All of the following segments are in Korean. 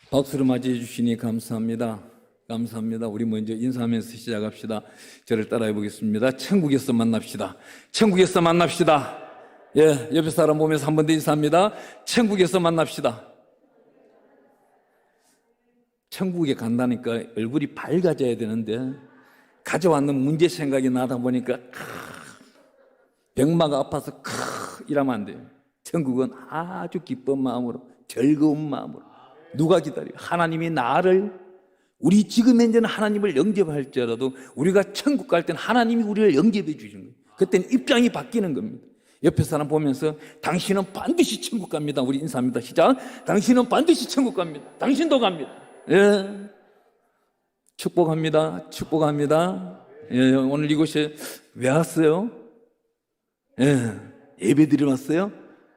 박수로 맞이해 주시니 감사합니다. 감사합니다. 우리 먼저 인사하면서 시작합시다. 저를 따라해 보겠습니다. 천국에서 만납시다. 천국에서 만납시다. 예, 옆에 사람 보면서 한 번 더 인사합니다. 천국에서 만납시다. 천국에 간다니까 얼굴이 밝아져야 되는데 가져왔는 문제 생각이 나다 보니까 병마가 아파서 이러면 안 돼요. 천국은 아주 기쁜 마음으로, 즐거운 마음으로. 누가 기다려요? 하나님이 나를, 우리 지금 현재는 하나님을 영접할지라도 우리가 천국 갈 때는 하나님이 우리를 영접해 주시는 거예요. 그때는 입장이 바뀌는 겁니다. 옆에 사람 보면서 당신은 반드시 천국 갑니다. 우리 인사합니다. 시작. 당신은 반드시 천국 갑니다. 당신도 갑니다. 예. 축복합니다. 축복합니다. 예, 오늘 이곳에 왜 왔어요? 예, 예배 드리러 왔어요?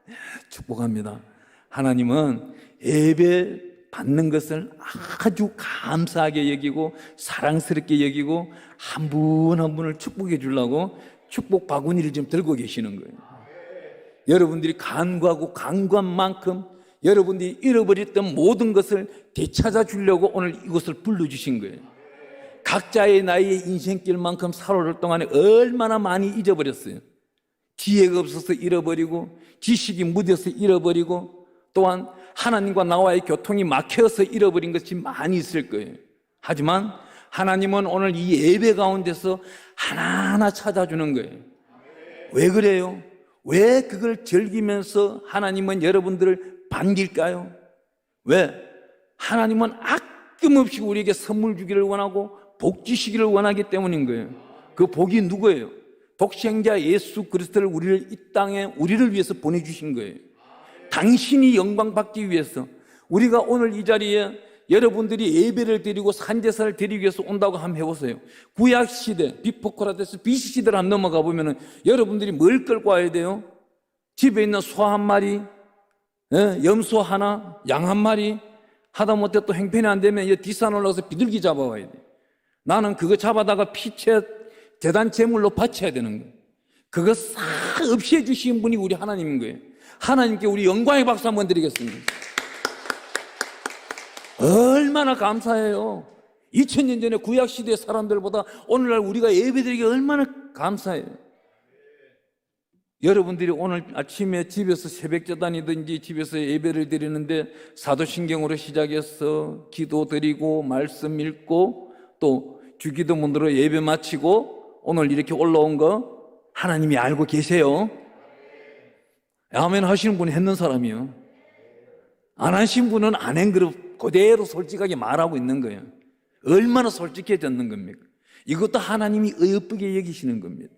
예, 축복합니다. 하나님은 예배 받는 것을 아주 감사하게 여기고 사랑스럽게 여기고 한 분 한 분을 축복해 주려고 축복 바구니를 지금 들고 계시는 거예요. 여러분들이 간구하고 간구한 만큼 여러분들이 잃어버렸던 모든 것을 되찾아 주려고 오늘 이곳을 불러주신 거예요. 각자의 나이의 인생길만큼 살아올 동안에 얼마나 많이 잊어버렸어요. 지혜가 없어서 잃어버리고 지식이 무뎌서 잃어버리고 또한 하나님과 나와의 교통이 막혀서 잃어버린 것이 많이 있을 거예요. 하지만 하나님은 오늘 이 예배 가운데서 하나하나 찾아주는 거예요. 왜 그래요? 왜 그걸 즐기면서 하나님은 여러분들을 반길까요? 왜? 하나님은 아낌없이 우리에게 선물 주기를 원하고 복 주시기를 원하기 때문인 거예요. 그 복이 누구예요? 독생자 예수 그리스도를 우리를 이 땅에 우리를 위해서 보내주신 거예요. 당신이 영광 받기 위해서 우리가 오늘 이 자리에 여러분들이 예배를 드리고 산제사를 드리기 위해서 온다고 한번 해보세요. 구약시대 비포크라테스 BC시대를 한번 넘어가 보면 여러분들이 뭘 끌고 와야 돼요? 집에 있는 소 한 마리, 염소 하나, 양 한 마리, 하다못해 또 행편이 안 되면 뒷산 올라가서 비둘기 잡아와야 돼요. 나는 그거 잡아다가 피채 재단 제물로 바쳐야 되는 거예요. 그거 싹 없이 해주신 분이 우리 하나님인 거예요. 하나님께 우리 영광의 박수 한번 드리겠습니다. 얼마나 감사해요. 2000년 전에 구약시대의 사람들보다 오늘날 우리가 예배드리기 얼마나 감사해요. 여러분들이 오늘 아침에 집에서 새벽제단이든지 집에서 예배를 드리는데 사도신경으로 시작해서 기도 드리고 말씀 읽고 또 주기도문으로 예배 마치고 오늘 이렇게 올라온 거 하나님이 알고 계세요. 아멘 하시는 분이 했는 사람이요. 안 하신 분은 안 한 그릇 그대로 솔직하게 말하고 있는 거예요. 얼마나 솔직해졌는 겁니까? 이것도 하나님이 어여쁘게 여기시는 겁니다.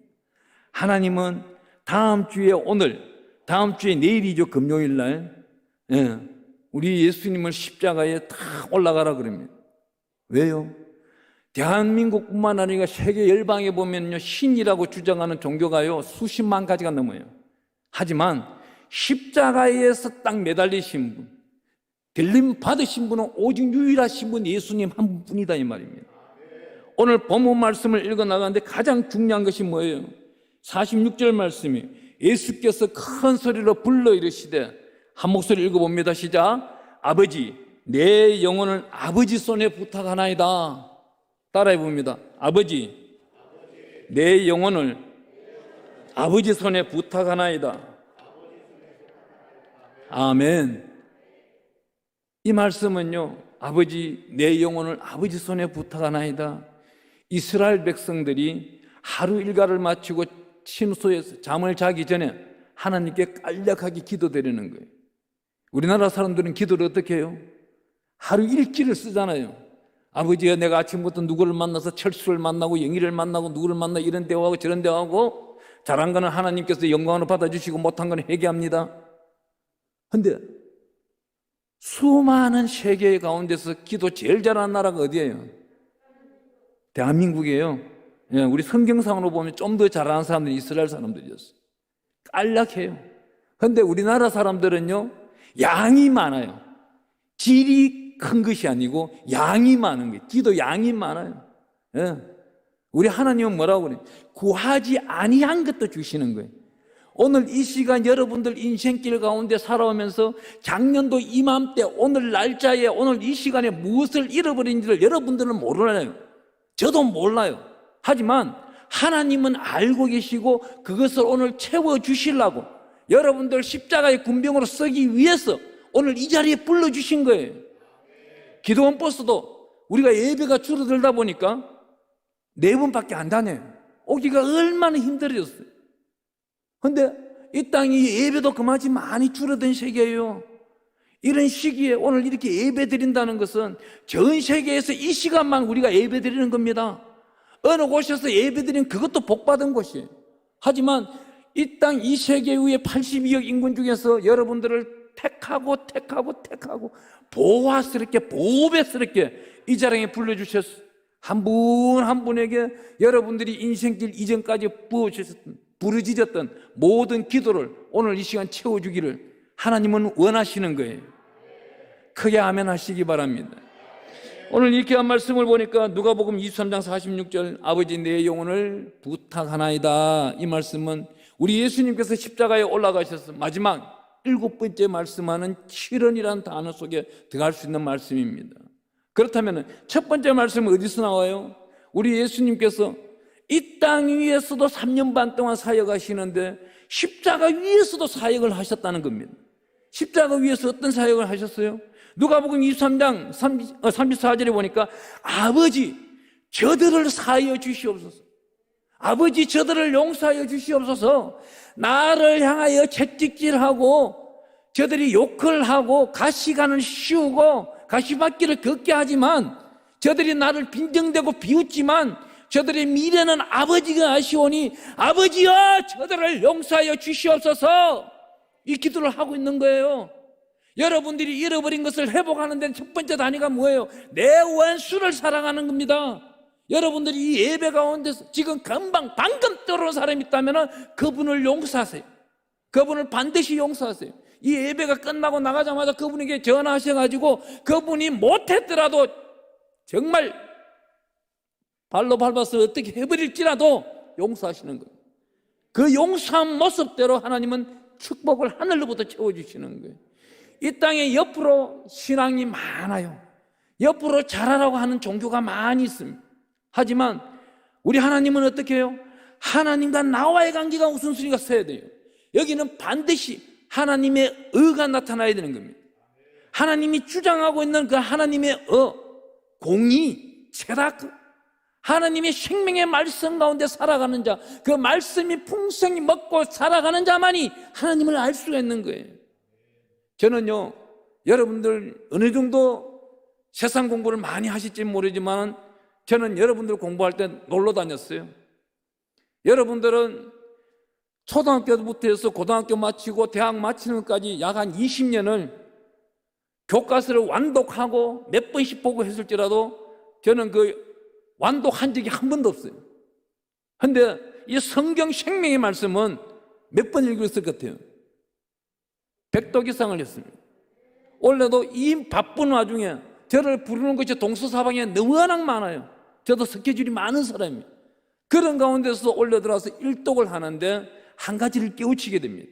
하나님은 다음 주에 오늘, 다음 주에 내일이죠. 금요일 날 우리 예수님을 십자가에 다 올라가라 그럽니다. 왜요? 대한민국뿐만 아니라 세계 열방에 보면요 신이라고 주장하는 종교가요 수십만 가지가 넘어요. 하지만 십자가에서 딱 매달리신 분, 들림 받으신 분은 오직 유일하신 분 예수님 한 분이다 이 말입니다. 오늘 본문 말씀을 읽어 나가는데 가장 중요한 것이 뭐예요? 46절 말씀이 예수께서 큰 소리로 불러 이르시되 한 목소리 읽어봅니다. 시작. 아버지 내 영혼을 아버지 손에 부탁하나이다. 따라해 봅니다. 아버지 내 영혼을 아버지 손에 부탁하나이다. 아멘. 이 말씀은요 아버지 내 영혼을 아버지 손에 부탁하나이다. 이스라엘 백성들이 하루 일과를 마치고 침소에서 잠을 자기 전에 하나님께 간략하게 기도드리는 거예요. 우리나라 사람들은 기도를 어떻게 해요? 하루 일기를 쓰잖아요. 아버지가 내가 아침부터 누구를 만나서 철수를 만나고 영희를 만나고 누구를 만나 이런 대화하고 저런 대화하고 잘한 거는 하나님께서 영광으로 받아주시고 못한 거는 회개합니다. 근데 수많은 세계 가운데서 기도 제일 잘하는 나라가 어디예요? 대한민국이에요. 우리 성경상으로 보면 좀 더 잘하는 사람들이 이스라엘 사람들이었어요. 간략해요. 근데 우리나라 사람들은요 양이 많아요. 질이 큰 것이 아니고 양이 많은 거예요. 기도 양이 많아요. 우리 하나님은 뭐라고 그래요? 구하지 아니한 것도 주시는 거예요. 오늘 이 시간 여러분들 인생길 가운데 살아오면서 작년도 이맘때 오늘 날짜에 오늘 이 시간에 무엇을 잃어버린지를 여러분들은 몰라요. 저도 몰라요. 하지만 하나님은 알고 계시고 그것을 오늘 채워주시려고 여러분들 십자가의 군병으로 쓰기 위해서 오늘 이 자리에 불러주신 거예요. 기도원 버스도 우리가 예배가 줄어들다 보니까 4번밖에 안 다녀요. 오기가 얼마나 힘들었어요. 근데 이 땅이 예배도 그마치 많이 줄어든 시기예요. 이런 시기에 오늘 이렇게 예배 드린다는 것은 전 세계에서 이 시간만 우리가 예배 드리는 겁니다. 어느 곳에서 예배 드린 그것도 복받은 곳이에요. 하지만 이 땅 이 세계 위에 82억 인군 중에서 여러분들을 택하고 보화스럽게 보배스럽게 이 자리에 불러주셨어요. 한 분 한 분에게 여러분들이 인생길 이전까지 부르짖었던 모든 기도를 오늘 이 시간 채워주기를 하나님은 원하시는 거예요. 크게 아멘 하시기 바랍니다. 오늘 이렇게 한 말씀을 보니까 누가복음 23장 46절 아버지 내 영혼을 부탁하나이다. 이 말씀은 우리 예수님께서 십자가에 올라가셔서 마지막 7번째 말씀하는 7원이라는 단어 속에 들어갈 수 있는 말씀입니다. 그렇다면 첫 번째 말씀은 어디서 나와요? 우리 예수님께서 이 땅 위에서도 3년 반 동안 사역하시는데 십자가 위에서도 사역을 하셨다는 겁니다. 십자가 위에서 어떤 사역을 하셨어요? 누가복음 23장 34절에 보니까 아버지 저들을 사하여 주시옵소서, 아버지 저들을 용서하여 주시옵소서, 나를 향하여 채찍질하고 저들이 욕을 하고 가시관을 씌우고 가시밭길을 걷게 하지만 저들이 나를 빈정대고 비웃지만 저들의 미래는 아버지가 아시오니 아버지여 저들을 용서하여 주시옵소서, 이 기도를 하고 있는 거예요. 여러분들이 잃어버린 것을 회복하는 데는 첫 번째 단위가 뭐예요? 내 원수를 사랑하는 겁니다. 여러분들이 이 예배 가운데서 지금 방금 떠오른 사람이 있다면 그분을 용서하세요. 그분을 반드시 용서하세요. 이 예배가 끝나고 나가자마자 그분에게 전화하셔가지고 그분이 못했더라도 정말 발로 밟아서 어떻게 해버릴지라도 용서하시는 거예요. 그 용서한 모습대로 하나님은 축복을 하늘로부터 채워주시는 거예요. 이 땅에 옆으로 신앙이 많아요. 옆으로 잘하라고 하는 종교가 많이 있습니다. 하지만 우리 하나님은 어떻게 해요? 하나님과 나와의 관계가 우선순위가 서야 돼요. 여기는 반드시 하나님의 의가 나타나야 되는 겁니다. 하나님이 주장하고 있는 그 하나님의 공의, 체락, 하나님의 생명의 말씀 가운데 살아가는 자, 그 말씀이 풍성히 먹고 살아가는 자만이 하나님을 알 수가 있는 거예요. 저는요, 여러분들 어느 정도 세상 공부를 많이 하실지 모르지만 저는 여러분들 공부할 때 놀러 다녔어요. 여러분들은 초등학교부터 해서 고등학교 마치고 대학 마치는 것까지 약 한 20년을 교과서를 완독하고 몇 번씩 보고 했을지라도 저는 그 완독한 적이 한 번도 없어요. 그런데 이 성경 생명의 말씀은 몇 번 읽었을 것 같아요? 100독 이상을 했습니다. 원래도 이 바쁜 와중에 저를 부르는 것이 동서사방에 너무 워낙 많아요. 저도 스케줄이 많은 사람이에요. 그런 가운데서 올려 들어와서 일독을 하는데 한 가지를 깨우치게 됩니다.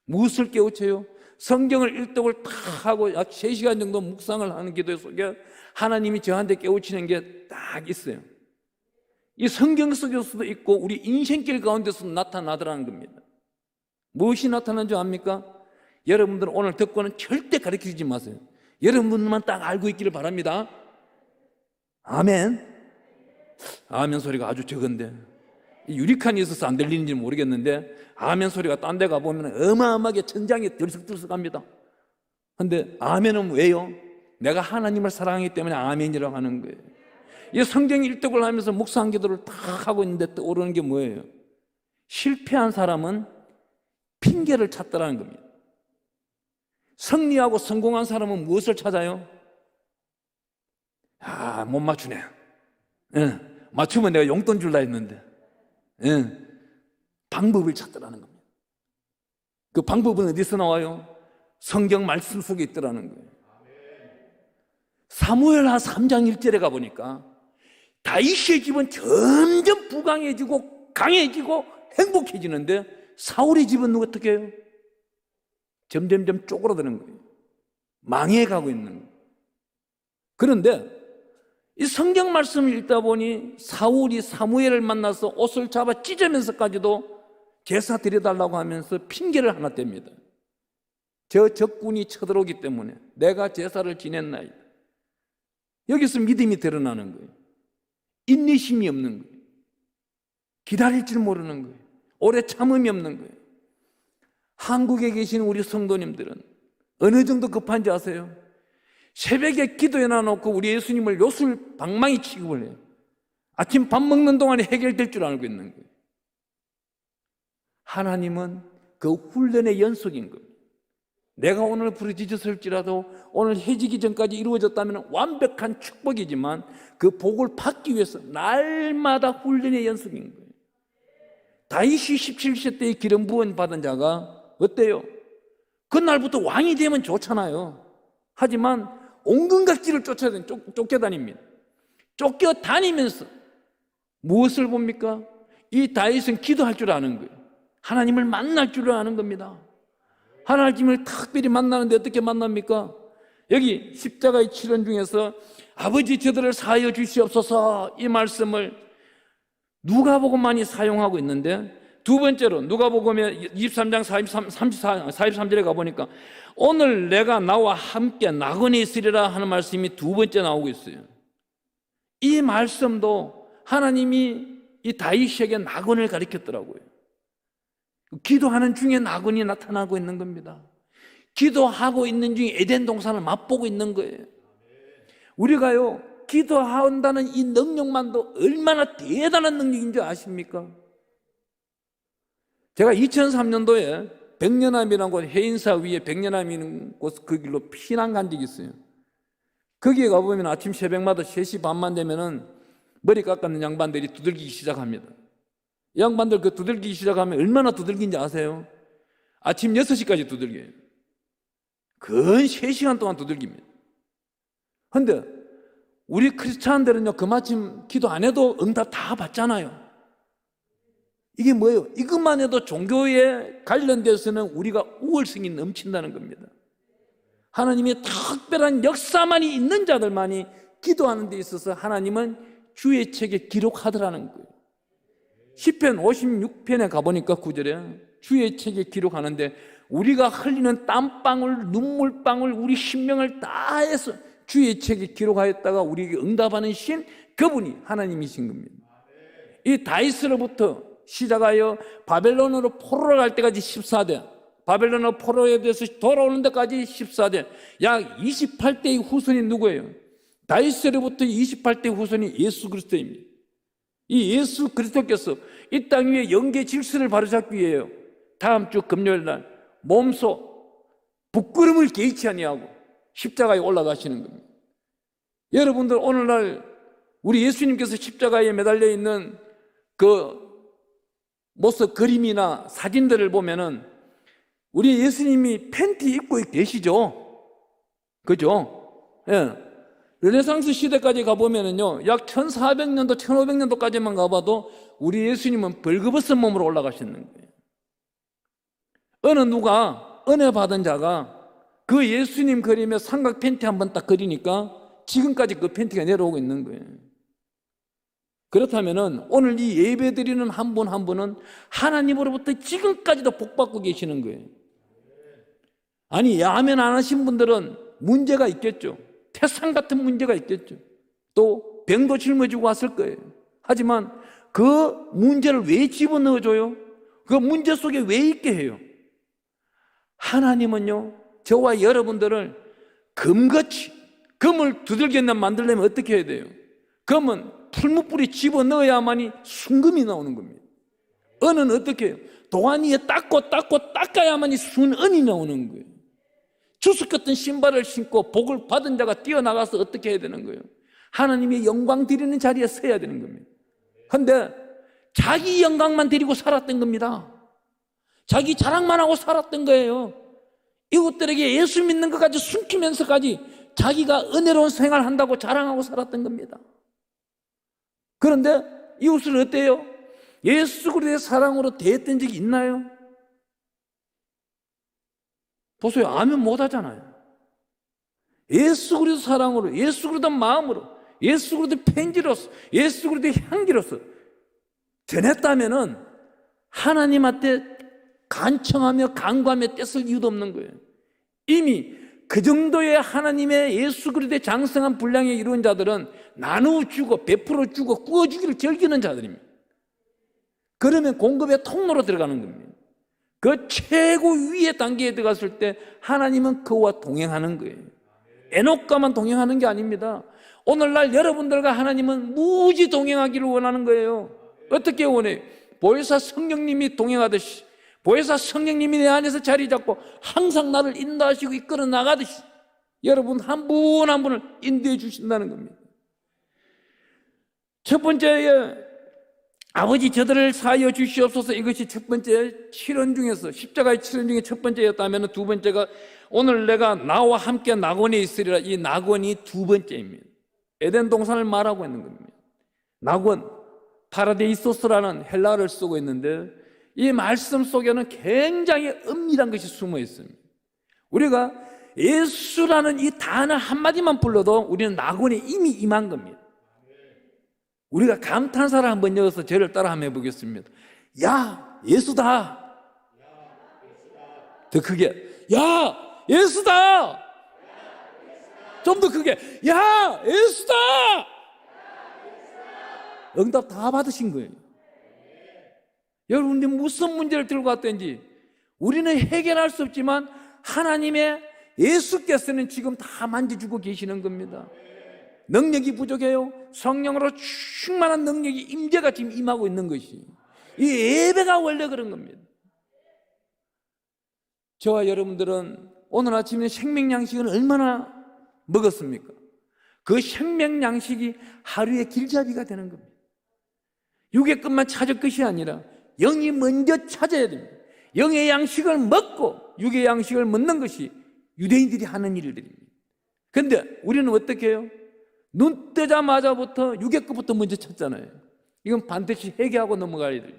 무엇을 깨우쳐요? 성경을 일독을 다 하고 약 3시간 정도 묵상을 하는 기도 속에 하나님이 저한테 깨우치는 게 딱 있어요. 이 성경 속에서도 있고 우리 인생길 가운데서도 나타나더라는 겁니다. 무엇이 나타난 줄 압니까? 여러분들은 오늘 듣고는 절대 가르치지 마세요. 여러분들만 딱 알고 있기를 바랍니다. 아멘. 아멘 소리가 아주 적은데 유리칸이 있어서 안 들리는지 모르겠는데 아멘 소리가 딴 데 가보면 어마어마하게 천장이 들썩들썩합니다. 그런데 아멘은 왜요? 내가 하나님을 사랑하기 때문에 아멘이라고 하는 거예요. 이 성경 일독을 하면서 묵상 기도를 다 하고 있는데 떠오르는 게 뭐예요? 실패한 사람은 핑계를 찾더라는 겁니다. 승리하고 성공한 사람은 무엇을 찾아요? 못 맞추네. 맞추면 내가 용돈 줄라 했는데 방법을 찾더라는 겁니다. 그 방법은 어디서 나와요? 성경 말씀 속에 있더라는 거예요. 사무엘하 3장 1절에 가보니까 다윗의 집은 점점 부강해지고 강해지고 행복해지는데 사울의 집은 누가 어떻게 해요? 점점점 쪼그라드는 거예요. 망해가고 있는 거예요. 그런데 이 성경 말씀을 읽다 보니 사울이 사무엘을 만나서 옷을 잡아 찢으면서까지도 제사 드려달라고 하면서 핑계를 하나 댑니다. 저 적군이 쳐들어오기 때문에 내가 제사를 지냈나이다. 여기서 믿음이 드러나는 거예요. 인내심이 없는 거예요. 기다릴 줄 모르는 거예요. 오래 참음이 없는 거예요. 한국에 계신 우리 성도님들은 어느 정도 급한지 아세요? 새벽에 기도해 놔놓고 우리 예수님을 요술 방망이 취급을 해요. 아침 밥 먹는 동안에 해결될 줄 알고 있는 거예요. 하나님은 그 훈련의 연속인 겁니다. 내가 오늘 부르짖었을지라도 오늘 해지기 전까지 이루어졌다면 완벽한 축복이지만 그 복을 받기 위해서 날마다 훈련의 연속인 거예요. 다윗이 17세 때에 기름 부은 받은 자가 어때요? 그날부터 왕이 되면 좋잖아요. 하지만 온갖 길을 쫓겨다닙니다. 쫓겨다니면서 무엇을 봅니까? 이 다윗은 기도할 줄 아는 거예요. 하나님을 만날 줄 아는 겁니다. 하나님을 특별히 만나는데 어떻게 만납니까? 여기 십자가의 치료 중에서 아버지 저들을 사하여 주시옵소서 이 말씀을 누가복음 많이 사용하고 있는데, 두 번째로 누가복음에 23장 43절에 가보니까 오늘 내가 나와 함께 나그네 있으리라 하는 말씀이 두 번째 나오고 있어요. 이 말씀도 하나님이 이 다윗에게 나그네를 가르쳤더라고요. 기도하는 중에 나그네 나타나고 있는 겁니다. 기도하고 있는 중에 에덴 동산을 맛보고 있는 거예요. 우리가요, 기도한다는 이 능력만도 얼마나 대단한 능력인 줄 아십니까? 제가 2003년도에 백년암이라는 해인사 위에 백년암이라는 곳 그 길로 피난 간 적이 있어요. 거기에 가보면 아침 새벽마다 3시 반만 되면은 머리 깎는 양반들이 두들기기 시작합니다. 이 양반들 그 두들기기 시작하면 얼마나 두들긴지 아세요? 아침 6시까지 두들겨요. 근 3시간 동안 두들깁니다. 근데 우리 크리스찬들은요, 그마침 기도 안 해도 응답 다 받잖아요. 이게 뭐예요? 이것만 해도 종교에 관련돼서는 우리가 우월성이 넘친다는 겁니다. 하나님의 특별한 역사만이 있는 자들만이 기도하는 데 있어서 하나님은 주의 책에 기록하더라는 거예요. 시편 56편에 가보니까 9절에 주의 책에 기록하는데 우리가 흘리는 땀방울, 눈물방울, 우리 신명을 다해서 주의 책에 기록하였다가 우리에게 응답하는 신, 그분이 하나님이신 겁니다. 이 다윗으로부터 시작하여 바벨론으로 포로를 갈 때까지 14대, 바벨론으로 포로에 대해서 돌아오는 데까지 14대, 약 28대의 후손이 누구예요? 다윗으로부터 28대 후손이 예수 그리스도입니다. 이 예수 그리스도께서 이 땅 위에 영계 질서를 바로잡기 위해요, 다음 주 금요일 날 몸소 부끄러움을 개의치 아니하고 십자가에 올라가시는 겁니다. 여러분들 오늘날 우리 예수님께서 십자가에 매달려 있는 그 모습 그림이나 사진들을 보면은 우리 예수님이 팬티 입고 계시죠? 그죠? 예. 르네상스 시대까지 가보면은요, 약 1400년도, 1500년도까지만 가봐도 우리 예수님은 벌거벗은 몸으로 올라가시는 거예요. 어느 누가 은혜 받은 자가 그 예수님 그림에 삼각 팬티 한번 딱 그리니까 지금까지 그 팬티가 내려오고 있는 거예요. 그렇다면은 오늘 이 예배 드리는 한 분 한 분은 하나님으로부터 지금까지도 복받고 계시는 거예요. 아니, 아멘 안 하신 분들은 문제가 있겠죠. 태산 같은 문제가 있겠죠. 또 병도 짊어지고 왔을 거예요. 하지만 그 문제를 왜 집어넣어줘요? 그 문제 속에 왜 있게 해요? 하나님은요, 저와 여러분들을 금같이, 금을 두들겨 만들려면 어떻게 해야 돼요? 금은 풀무불에 집어넣어야만이 순금이 나오는 겁니다. 은은 어떻게 해요? 도가니에 닦아야만이 순은이 나오는 거예요. 주석 같은 신발을 신고 복을 받은 자가 뛰어나가서 어떻게 해야 되는 거예요? 하나님의 영광 드리는 자리에 서야 되는 겁니다. 그런데 자기 영광만 드리고 살았던 겁니다. 자기 자랑만 하고 살았던 거예요. 이웃들에게 예수 믿는 것까지 숨기면서까지 자기가 은혜로운 생활을 한다고 자랑하고 살았던 겁니다. 그런데 이웃을 어때요? 예수 그리스도의 사랑으로 대했던 적이 있나요? 보세요. 아멘 못 하잖아요. 예수 그리스도 사랑으로, 예수 그리스도 마음으로, 예수 그리스도 편지로서, 예수 그리스도 향기로서 전했다면은 하나님한테 간청하며 간구하며 떼쓸 이유도 없는 거예요. 이미 그 정도의 하나님의 예수 그리스도의 장성한 분량에 이루은 자들은 나누어 주고 베풀어 주고 구워 주기를 즐기는 자들입니다. 그러면 공급의 통로로 들어가는 겁니다. 그 최고 위의 단계에 들어갔을 때 하나님은 그와 동행하는 거예요. 에녹과만 동행하는 게 아닙니다. 오늘날 여러분들과 하나님은 무지 동행하기를 원하는 거예요. 어떻게 원해요? 보혜사 성령님이 동행하듯이, 보혜사 성령님이 내 안에서 자리 잡고 항상 나를 인도하시고 이끌어 나가듯이 여러분 한 분 한 분을 인도해 주신다는 겁니다. 첫 번째, 아버지 저들을 사하여 주시옵소서. 이것이 첫 번째 치료 중에서, 십자가의 치료 중에 첫 번째였다면 두 번째가 오늘 내가 나와 함께 낙원에 있으리라. 이 낙원이 두 번째입니다. 에덴 동산을 말하고 있는 겁니다. 낙원, 파라데이소스라는 헬라어를 쓰고 있는데 이 말씀 속에는 굉장히 은밀한 것이 숨어 있습니다. 우리가 예수라는 이 단어 한마디만 불러도 우리는 낙원에 이미 임한 겁니다. 우리가 감탄사를 한번 넣어서 저를 따라 한번 해보겠습니다. 야, 예수다. 더 크게. 야, 예수다. 좀 더 크게. 야, 예수다. 응답 다 받으신 거예요. 여러분들이 무슨 문제를 들고 왔든지 우리는 해결할 수 없지만 하나님의 예수께서는 지금 다 만져주고 계시는 겁니다. 능력이 부족해요. 성령으로 충만한 능력이 임재가 지금 임하고 있는 것이, 이 예배가 원래 그런 겁니다. 저와 여러분들은 오늘 아침에 생명양식을 얼마나 먹었습니까? 그 생명양식이 하루의 길잡이가 되는 겁니다. 육의 것만 찾을 것이 아니라 영이 먼저 찾아야 됩니다. 영의 양식을 먹고 육의 양식을 먹는 것이 유대인들이 하는 일들입니다. 그런데 우리는 어떻게 해요? 눈 뜨자마자부터 육의 것부터 먼저 찾잖아요. 이건 반드시 회개하고 넘어가야 돼요.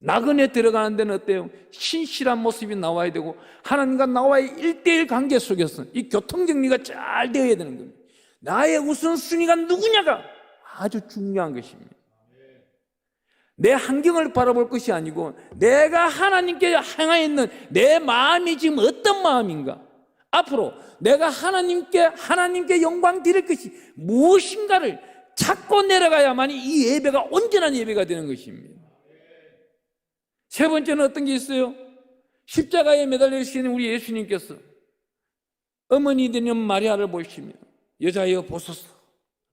낙원에 들어가는 데는 어때요? 신실한 모습이 나와야 되고 하나님과 나와의 1:1 관계 속에서 이 교통정리가 잘 되어야 되는 겁니다. 나의 우선순위가 누구냐가 아주 중요한 것입니다. 내 환경을 바라볼 것이 아니고 내가 하나님께 향하여 있는 내 마음이 지금 어떤 마음인가, 앞으로 내가 하나님께 영광 드릴 것이 무엇인가를 찾고 내려가야만이 이 예배가 온전한 예배가 되는 것입니다. 세 번째는 어떤 게 있어요? 십자가에 매달려 계시는 우리 예수님께서 어머니 되는 마리아를 보시며 여자여 보소서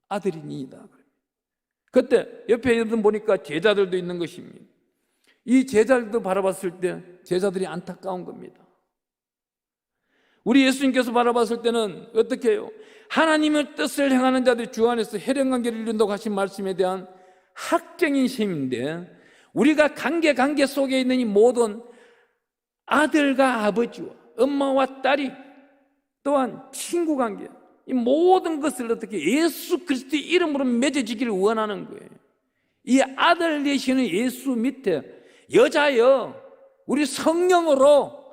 아들이니이다. 그때 옆에 여러분 보니까 제자들도 있는 것입니다. 이 제자들도 바라봤을 때 제자들이 안타까운 겁니다. 우리 예수님께서 바라봤을 때는 어떻게 해요? 하나님의 뜻을 행하는 자들이 주 안에서 혈연관계를 이룬다고 하신 말씀에 대한 학적인 셈인데, 우리가 관계 속에 있는 이 모든 아들과 아버지와 엄마와 딸이 또한 친구 관계, 이 모든 것을 어떻게 예수 그리스도의 이름으로 맺어지기를 원하는 거예요. 이 아들 되시는 예수 밑에 여자여 우리 성령으로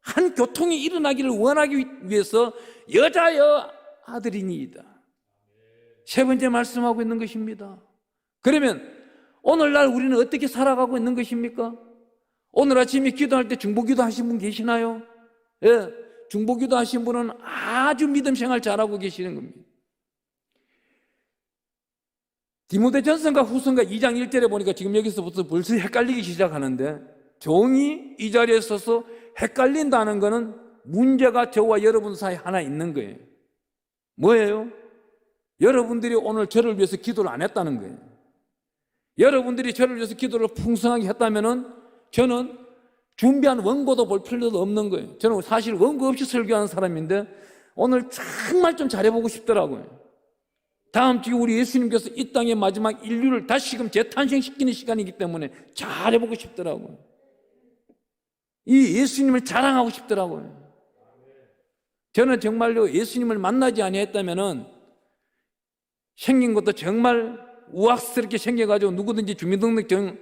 한 교통이 일어나기를 원하기 위해서 여자여 아들이니이다. 세 번째 말씀하고 있는 것입니다. 그러면 오늘날 우리는 어떻게 살아가고 있는 것입니까? 오늘 아침에 기도할 때 중보기도 하신 분 계시나요? 예, 중보기도 하신 분은 아주 믿음 생활 잘하고 계시는 겁니다. 디모데전서가 후서가 2장 1절에 보니까 지금 여기서부터 벌써 헷갈리기 시작하는데, 종이 이 자리에 서서 헷갈린다는 것은 문제가 저와 여러분 사이에 하나 있는 거예요. 뭐예요? 여러분들이 오늘 저를 위해서 기도를 안 했다는 거예요. 여러분들이 저를 위해서 기도를 풍성하게 했다면 저는 준비한 원고도 볼 필요도 없는 거예요. 저는 사실 원고 없이 설교하는 사람인데 오늘 정말 좀 잘해보고 싶더라고요. 다음 주에 우리 예수님께서 이 땅의 마지막 인류를 다시금 재탄생시키는 시간이기 때문에 잘해보고 싶더라고요. 이 예수님을 자랑하고 싶더라고요. 저는 정말로 예수님을 만나지 아니했다면 생긴 것도 정말 우악스럽게 생겨가지고 누구든지 주민등록증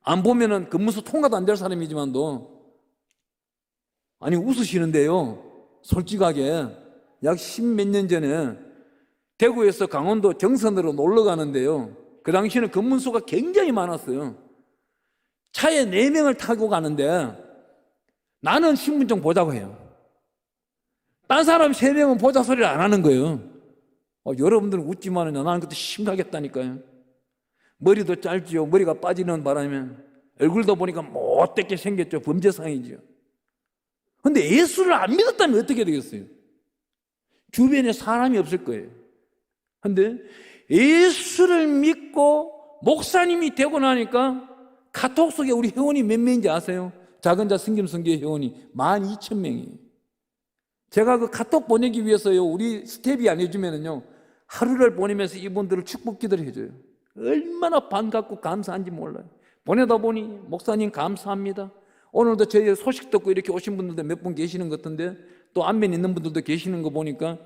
안 보면은 근무소 통과도 안 될 사람이지만도 아니 웃으시는데요, 솔직하게 약 10몇 년 전에 대구에서 강원도 정선으로 놀러 가는데요, 그 당시에는 검문소가 굉장히 많았어요. 차에 4명을 타고 가는데 나는 신분증 보자고 해요. 딴 사람 3명은 보자 소리를 안 하는 거예요. 여러분들은 웃지만은 나는 그때 심각했다니까요. 머리도 짧지요. 머리가 빠지는 바람에 얼굴도 보니까 못되게 생겼죠. 범죄상이죠. 근데 예수를 안 믿었다면 어떻게 되겠어요? 주변에 사람이 없을 거예요. 근데 예수를 믿고 목사님이 되고 나니까 카톡 속에 우리 회원이 몇 명인지 아세요? 작은 자 승김성교회 회원이 12,000명이에요. 제가 그 카톡 보내기 위해서요, 우리 스텝이 안 해주면은요, 하루를 보내면서 이분들을 축복 기도를 해줘요. 얼마나 반갑고 감사한지 몰라요. 보내다 보니 목사님 감사합니다. 오늘도 저희 소식 듣고 이렇게 오신 분들도 몇 분 계시는 것 같은데, 또 안면 있는 분들도 계시는 거 보니까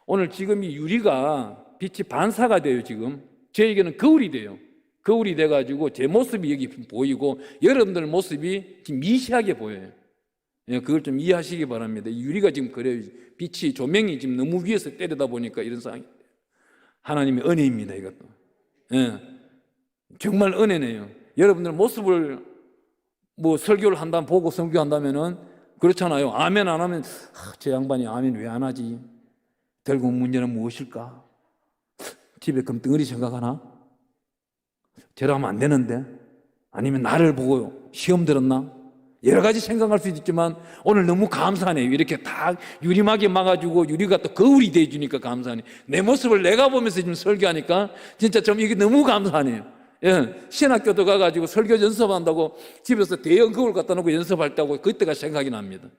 오늘 지금 이 유리가 빛이 반사가 돼요. 지금 저에게는 거울이 돼요. 거울이 돼가지고 제 모습이 여기 보이고 여러분들 모습이 지금 미시하게 보여요. 그걸 좀 이해하시기 바랍니다. 유리가 지금 그래요. 빛이 조명이 지금 너무 위에서 때리다 보니까 이런 상황이 돼요. 하나님의 은혜입니다. 이것도 정말 은혜네요. 여러분들 모습을 뭐 설교를 한다면 보고 설교한다면은 그렇잖아요. 아멘 안 하면 저 양반이 아멘 왜 안 하지? 결국 문제는 무엇일까? 집에 금덩어리 생각하나? 저러면 안 되는데? 아니면 나를 보고 시험 들었나? 여러 가지 생각할 수 있지만 오늘 너무 감사하네요. 이렇게 다 유리막에 막아주고 유리가 또 거울이 돼주니까 감사하네요. 내 모습을 내가 보면서 지금 설교하니까 진짜 좀 이게 너무 감사하네요. 신학교도 가가지고 설교 연습한다고 집에서 대형 거울 갖다 놓고 연습할 때고 그때가 생각이 납니다.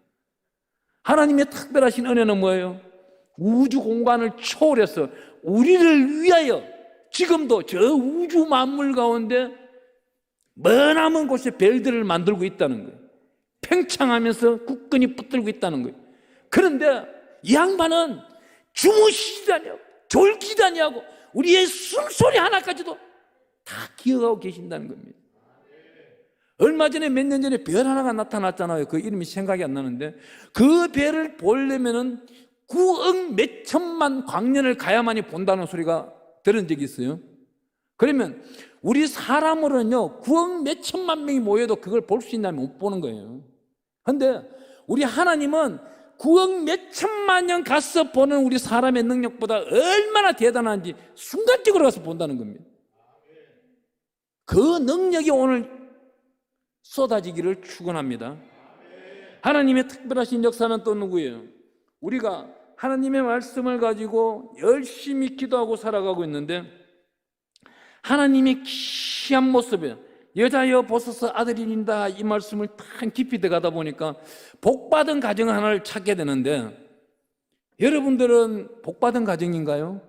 하나님의 특별하신 은혜는 뭐예요? 우주 공간을 초월해서 우리를 위하여 지금도 저 우주 만물 가운데 머나먼 곳에 별들을 만들고 있다는 거예요. 팽창하면서 굳건히 붙들고 있다는 거예요. 그런데 이 양반은 주무시지도 아니하고 졸기도 아니하고 우리의 숨소리 하나까지도 다 기억하고 계신다는 겁니다. 얼마 전에 몇 년 전에 별 하나가 나타났잖아요. 그 이름이 생각이 안 나는데 그 별을 보려면은 9억 몇천만 광년을 가야만이 본다는 소리가 들은 적이 있어요. 그러면 우리 사람으로는요 9억 몇천만 명이 모여도 그걸 볼 수 있냐면 못 보는 거예요. 그런데 우리 하나님은 9억 몇천만 년 가서 보는 우리 사람의 능력보다 얼마나 대단한지 순간적으로 가서 본다는 겁니다. 그 능력이 오늘 쏟아지기를 축원합니다. 하나님의 특별하신 역사는 또 누구예요? 우리가 하나님의 말씀을 가지고 열심히 기도하고 살아가고 있는데 하나님의 귀한 모습에 여자여 보소서 아들이 닌다 이 말씀을 딱 깊이 들어가다 보니까 복받은 가정 하나를 찾게 되는데 여러분들은 복받은 가정인가요?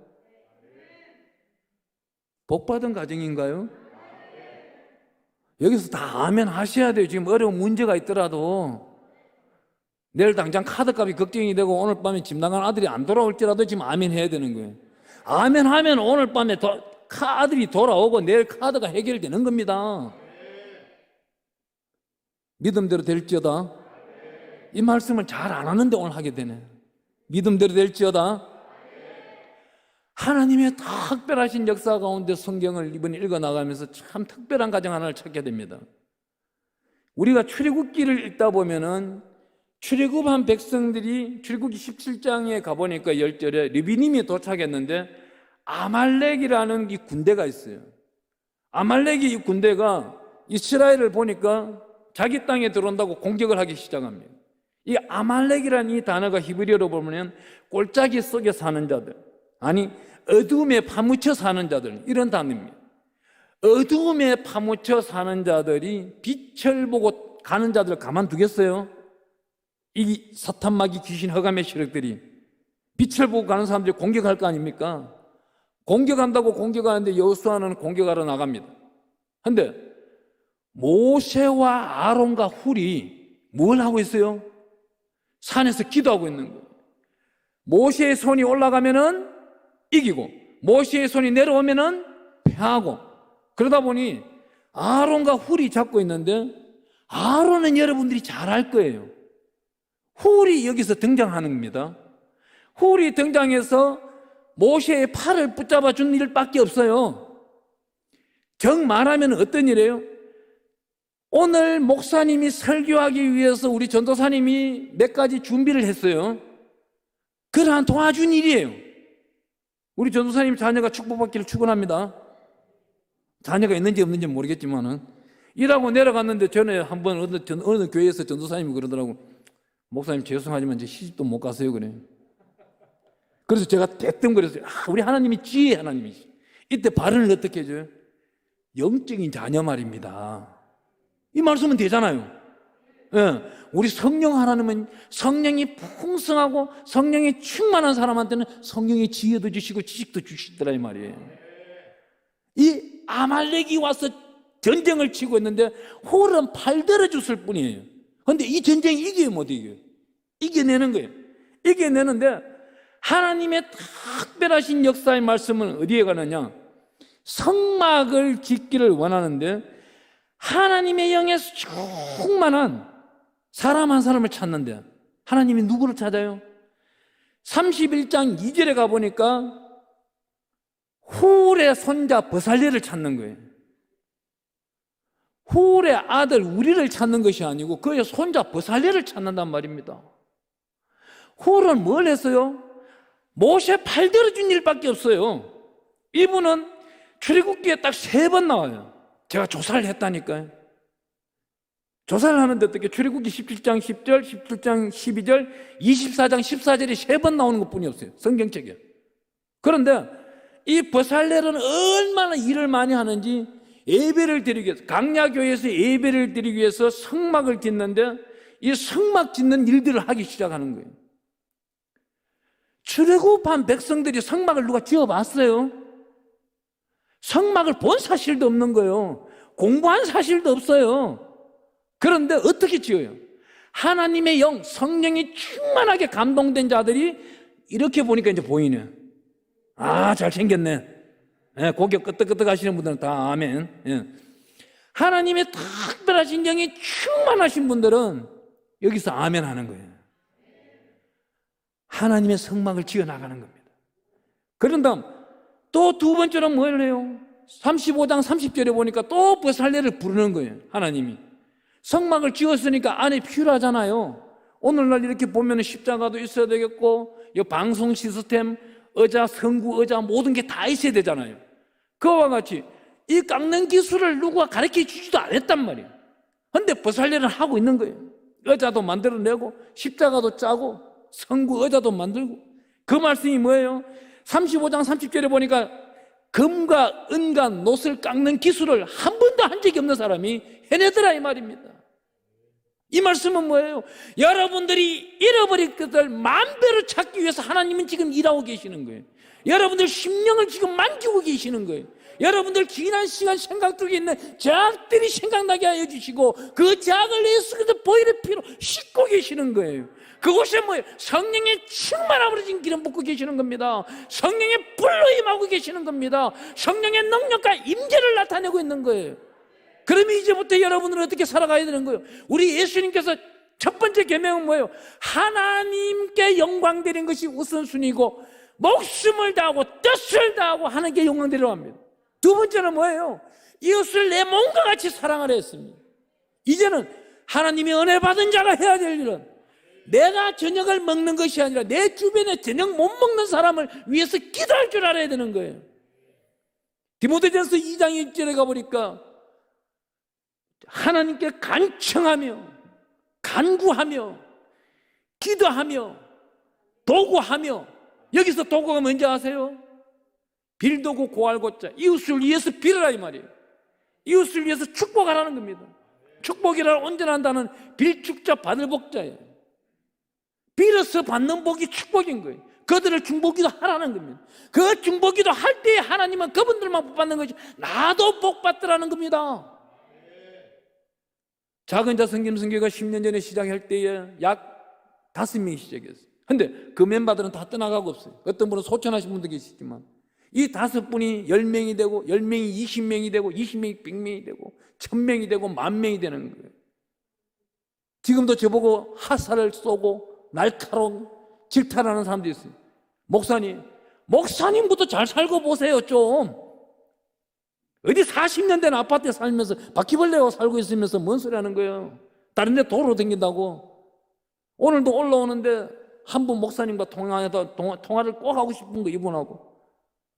복받은 가정인가요? 여기서 다 아멘 하셔야 돼요. 지금 어려운 문제가 있더라도 내일 당장 카드값이 걱정이 되고 오늘 밤에 집 나간 아들이 안 돌아올지라도 지금 아멘 해야 되는 거예요. 아멘 하면 오늘 밤에 아들이 돌아오고 내일 카드가 해결되는 겁니다. 믿음대로 될지어다. 이 말씀을 잘 안 하는데 오늘 하게 되네. 믿음대로 될지어다. 하나님의 특별하신 역사 가운데 성경을 이번에 읽어나가면서 참 특별한 가정 하나를 찾게 됩니다. 우리가 출애굽기를 읽다 보면은 출애굽한 백성들이 출애굽기 17장에 가보니까 10절에 르비님이 도착했는데 아말렉이라는 이 군대가 있어요. 아말렉이 이 군대가 이스라엘을 보니까 자기 땅에 들어온다고 공격을 하기 시작합니다. 이 아말렉이라는 이 단어가 히브리어로 보면 골짜기 속에 사는 자들, 아니 어두움에 파묻혀 사는 자들, 이런 단어입니다. 어두움에 파묻혀 사는 자들이 빛을 보고 가는 자들을 가만두겠어요? 이 사탄 마귀 귀신 허감의 세력들이 빛을 보고 가는 사람들이 공격할 거 아닙니까? 공격한다고 공격하는데 여호수아는 공격하러 나갑니다. 그런데 모세와 아론과 훌이 뭘 하고 있어요? 산에서 기도하고 있는 거예요. 모세의 손이 올라가면은 이기고 모세의 손이 내려오면은 패하고, 그러다 보니 아론과 훌이 잡고 있는데 아론은 여러분들이 잘 알 거예요. 훌이 여기서 등장하는 겁니다. 훌이 등장해서 모세의 팔을 붙잡아 준 일밖에 없어요. 정 말하면 어떤 일이에요? 오늘 목사님이 설교하기 위해서 우리 전도사님이 몇 가지 준비를 했어요. 그러한 도와준 일이에요. 우리 전도사님 자녀가 축복받기를 축원합니다. 자녀가 있는지 없는지 모르겠지만은 일하고 내려갔는데 전에 한번 어느 교회에서 전도사님이 그러더라고. 목사님 죄송하지만 제 시집도 못 가세요 그래. 그래서 제가 대뜸거렸어요. 우리 하나님이 지혜 하나님이시. 이때 발언을 어떻게 해줘요? 영적인 자녀 말입니다. 이 말씀은 되잖아요. 예, 우리 성령 하나님은 성령이 풍성하고 성령이 충만한 사람한테는 성령의 지혜도 주시고 지식도 주시더라 이 말이에요. 이 아말렉이 와서 전쟁을 치고 있는데 홀은 팔 들어줬을 뿐이에요. 그런데 이 전쟁 이겨요 못 이겨요? 이겨내는 거예요. 이겨내는데 하나님의 특별하신 역사의 말씀은 어디에 가느냐? 성막을 짓기를 원하는데 하나님의 영에서 충만한 사람 한 사람을 찾는데 하나님이 누구를 찾아요? 31장 2절에 가보니까 훌의 손자 버살레를 찾는 거예요. 훌의 아들 우리를 찾는 것이 아니고 그의 손자 버살레를 찾는단 말입니다. 훌은 뭘 했어요? 모세 팔 들어준 일밖에 없어요. 이분은 출애굽기에 딱 3번 나와요. 제가 조사를 했다니까요. 조사를 하는데 어떻게 출애굽기 17장 10절, 17장 12절, 24장 14절이 3번 나오는 것뿐이 없어요. 성경책에. 그런데 이 버살렐은 얼마나 일을 많이 하는지 예배를 드리기 위해서 강야교회에서 예배를 드리기 위해서 성막을 짓는데 이 성막 짓는 일들을 하기 시작하는 거예요. 출애굽한 백성들이 성막을 누가 지어봤어요? 성막을 본 사실도 없는 거예요. 공부한 사실도 없어요. 그런데 어떻게 지어요? 하나님의 영, 성령이 충만하게 감동된 자들이 이렇게 보니까 이제 보이네. 아, 잘생겼네. 예, 고개 끄덕끄덕 하시는 분들은 다 아멘. 예. 하나님의 특별하신 영이 충만하신 분들은 여기서 아멘 하는 거예요. 하나님의 성막을 지어나가는 겁니다. 그런 다음 또 두 번째로 뭘 해요? 35장 30절에 보니까 또 버살레를 부르는 거예요. 하나님이 성막을 지었으니까 안에 필요하잖아요. 오늘날 이렇게 보면 십자가도 있어야 되겠고 이 방송 시스템, 의자, 성구 의자 모든 게 다 있어야 되잖아요. 그와 같이 이 깎는 기술을 누가 가르쳐 주지도 않았단 말이에요. 그런데 버살레는 하고 있는 거예요. 의자도 만들어내고 십자가도 짜고 성구 의자도 만들고. 그 말씀이 뭐예요? 35장 30절에 보니까 금과 은과 놋을 깎는 기술을 한 번도 한 적이 없는 사람이 해내더라 이 말입니다. 이 말씀은 뭐예요? 여러분들이 잃어버릴 것을 만배로 찾기 위해서 하나님은 지금 일하고 계시는 거예요. 여러분들 심령을 지금 만지고 계시는 거예요. 여러분들 지난 시간 생각 속에 있는 죄악들이 생각나게 하여 주시고 그 죄악을 예수 그리스도 보혈의 피로 씻고 계시는 거예요. 그곳에 뭐예요? 성령의 충만함으로 지금 기름 붓고 계시는 겁니다. 성령의 불로 임하고 계시는 겁니다. 성령의 능력과 임재를 나타내고 있는 거예요. 그러면 이제부터 여러분들은 어떻게 살아가야 되는 거예요? 우리 예수님께서 첫 번째 계명은 뭐예요? 하나님께 영광 드리는 것이 우선순위고 목숨을 다하고 뜻을 다하고 하는 게 영광 드리라고 합니다. 두 번째는 뭐예요? 이웃을 내 몸과 같이 사랑하라 했습니다. 이제는 하나님이 은혜 받은 자가 해야 될 일은 내가 저녁을 먹는 것이 아니라 내 주변에 저녁 못 먹는 사람을 위해서 기도할 줄 알아야 되는 거예요. 디모데전서 2장 1절에 가보니까 하나님께 간청하며 간구하며 기도하며 도구하며, 여기서 도구가 뭔지 아세요? 빌도구 고할고자, 이웃을 위해서 빌어라 이 말이에요. 이웃을 위해서 축복하라는 겁니다. 축복이라 온전한다는 빌축자 받을 복자예요. 빌어서 받는 복이 축복인 거예요. 그들을 중보기도 하라는 겁니다. 그 중보기도 할 때에 하나님은 그분들만 복 받는 거지 나도 복 받더라는 겁니다. 작은 자 성김 선교가 10년 전에 시작할 때에 약 5명이 시작했어요. 근데 그 멤버들은 다 떠나가고 없어요. 어떤 분은 소천하신 분도 계시지만 이 5분이 10명이 되고 10명이 20명이 되고 20명이 100명이 되고 1000명이 되고 10,000명이 되는 거예요. 지금도 저보고 화살을 쏘고 날카로운 질타하는 사람도 있어요. 목사님부터 잘 살고 보세요 좀. 어디 40년 된 아파트에 살면서 바퀴벌레와 살고 있으면서 뭔 소리 하는 거예요. 다른 데 도로 다닌다고. 오늘도 올라오는데 한 분 목사님과 통화를 꼭 하고 싶은 거 이분하고.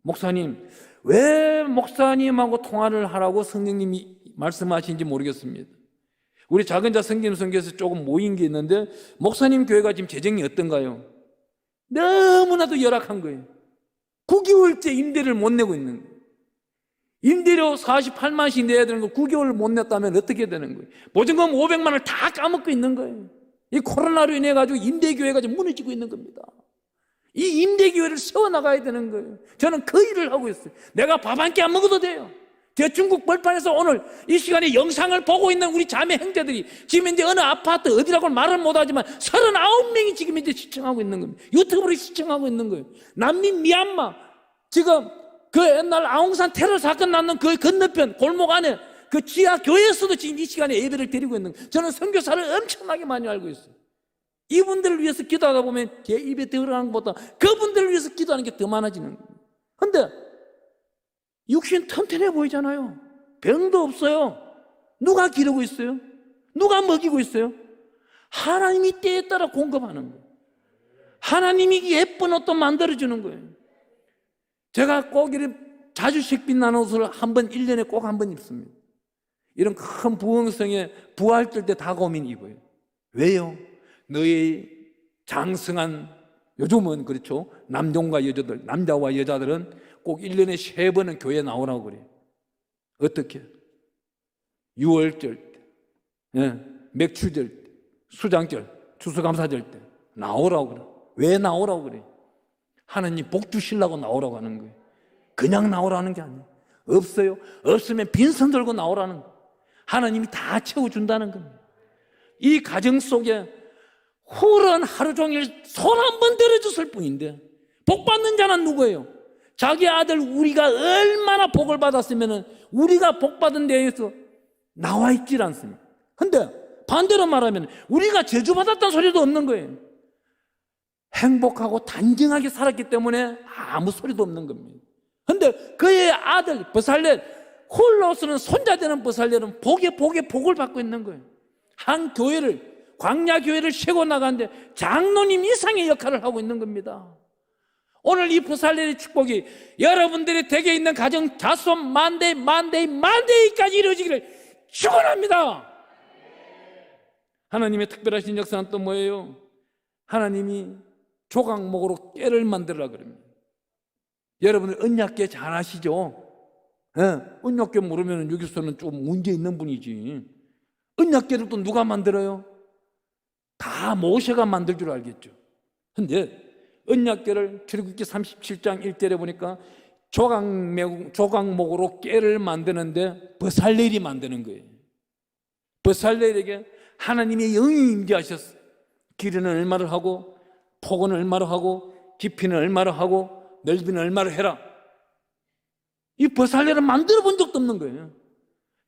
목사님, 왜 목사님하고 통화를 하라고 성령님이 말씀하신지 모르겠습니다. 우리 작은 자 성김 선교에서 조금 모인 게 있는데 목사님 교회가 지금 재정이 어떤가요? 너무나도 열악한 거예요. 9개월째 임대를 못 내고 있는 거예요. 임대료 48만원씩 내야 되는 거 9개월 못 냈다면 어떻게 되는 거예요? 보증금 500만 원을 다 까먹고 있는 거예요. 이 코로나로 인해 가지고 임대교회가 지금 무너지고 있는 겁니다. 이 임대교회를 세워나가야 되는 거예요. 저는 그 일을 하고 있어요. 내가 밥 한 끼 안 먹어도 돼요. 저 중국 벌판에서 오늘 이 시간에 영상을 보고 있는 우리 자매 형제들이 지금 이제 어느 아파트 어디라고는 말을 못하지만 39명이 지금 이제 시청하고 있는 겁니다. 유튜브로 시청하고 있는 거예요. 난민 미얀마 지금 그 옛날 아웅산 테러 사건 났는 그 건너편 골목 안에 그 지하 교회에서도 지금 이 시간에 예배를 드리고 있는 거예요. 저는 선교사를 엄청나게 많이 알고 있어요. 이분들을 위해서 기도하다 보면 제 입에 들어가는 것보다 그분들을 위해서 기도하는 게 더 많아지는 거예요. 그런데 육신 튼튼해 보이잖아요. 병도 없어요. 누가 기르고 있어요? 누가 먹이고 있어요? 하나님이 때에 따라 공급하는 거예요. 하나님이 예쁜 옷도 만들어주는 거예요. 제가 꼭 이런 자주 색빛나는 옷을 1년에 꼭 한 번 입습니다. 이런 큰 부흥성에 부활절 때 다가오면 입어요. 왜요? 너희 장성한, 요즘은 그렇죠, 남자와 여자들은 꼭 1년에 3번은 교회에 나오라고 그래요. 어떻게? 6월절 때, 맥추절 때, 수장절, 추수감사절 때 나오라고 그래요. 왜 나오라고 그래요? 하나님 복 주시려고 나오라고 하는 거예요. 그냥 나오라는 게 아니에요. 없어요. 없으면 빈손 들고 나오라는 거예요. 하나님이 다 채워준다는 겁니다. 이 가정 속에 훌은 하루 종일 손 한 번 들어줬을 뿐인데 복 받는 자는 누구예요? 자기 아들 우리가 얼마나 복을 받았으면 우리가 복 받은 데에서 나와 있질 않습니다. 근데 반대로 말하면 우리가 저주받았다는 소리도 없는 거예요. 행복하고 단정하게 살았기 때문에 아무 소리도 없는 겁니다. 근데 그의 아들 버살렛, 홀로서는 손자되는 버살렛은 복에 복을 받고 있는 거예요. 한 교회를, 광야 교회를 세고 나가는데 장로님 이상의 역할을 하고 있는 겁니다. 오늘 이 버살렛의 축복이 여러분들의 댁에 있는 가정 자손 만대까지 이루어지기를 축원합니다. 하나님의 특별하신 역사는 또 뭐예요? 하나님이 조각목으로 꾀를 만들으라 그럽니다. 여러분들 언약궤 잘 아시죠? 언약궤 모르면 여기서는 좀 문제 있는 분이지. 언약궤를 또 누가 만들어요? 다 모세가 만들 줄 알겠죠. 근데 언약궤를 출애굽기 37장 1절에 보니까 조각목으로 꾀를 만드는데 버살렐이 만드는 거예요. 버살렐에게 하나님의 영이 임재하셨어요. 길이는 얼마를 하고 폭은 얼마로 하고 깊이는 얼마로 하고 넓이는 얼마로 해라. 이 버살렐은 만들어 본 적도 없는 거예요.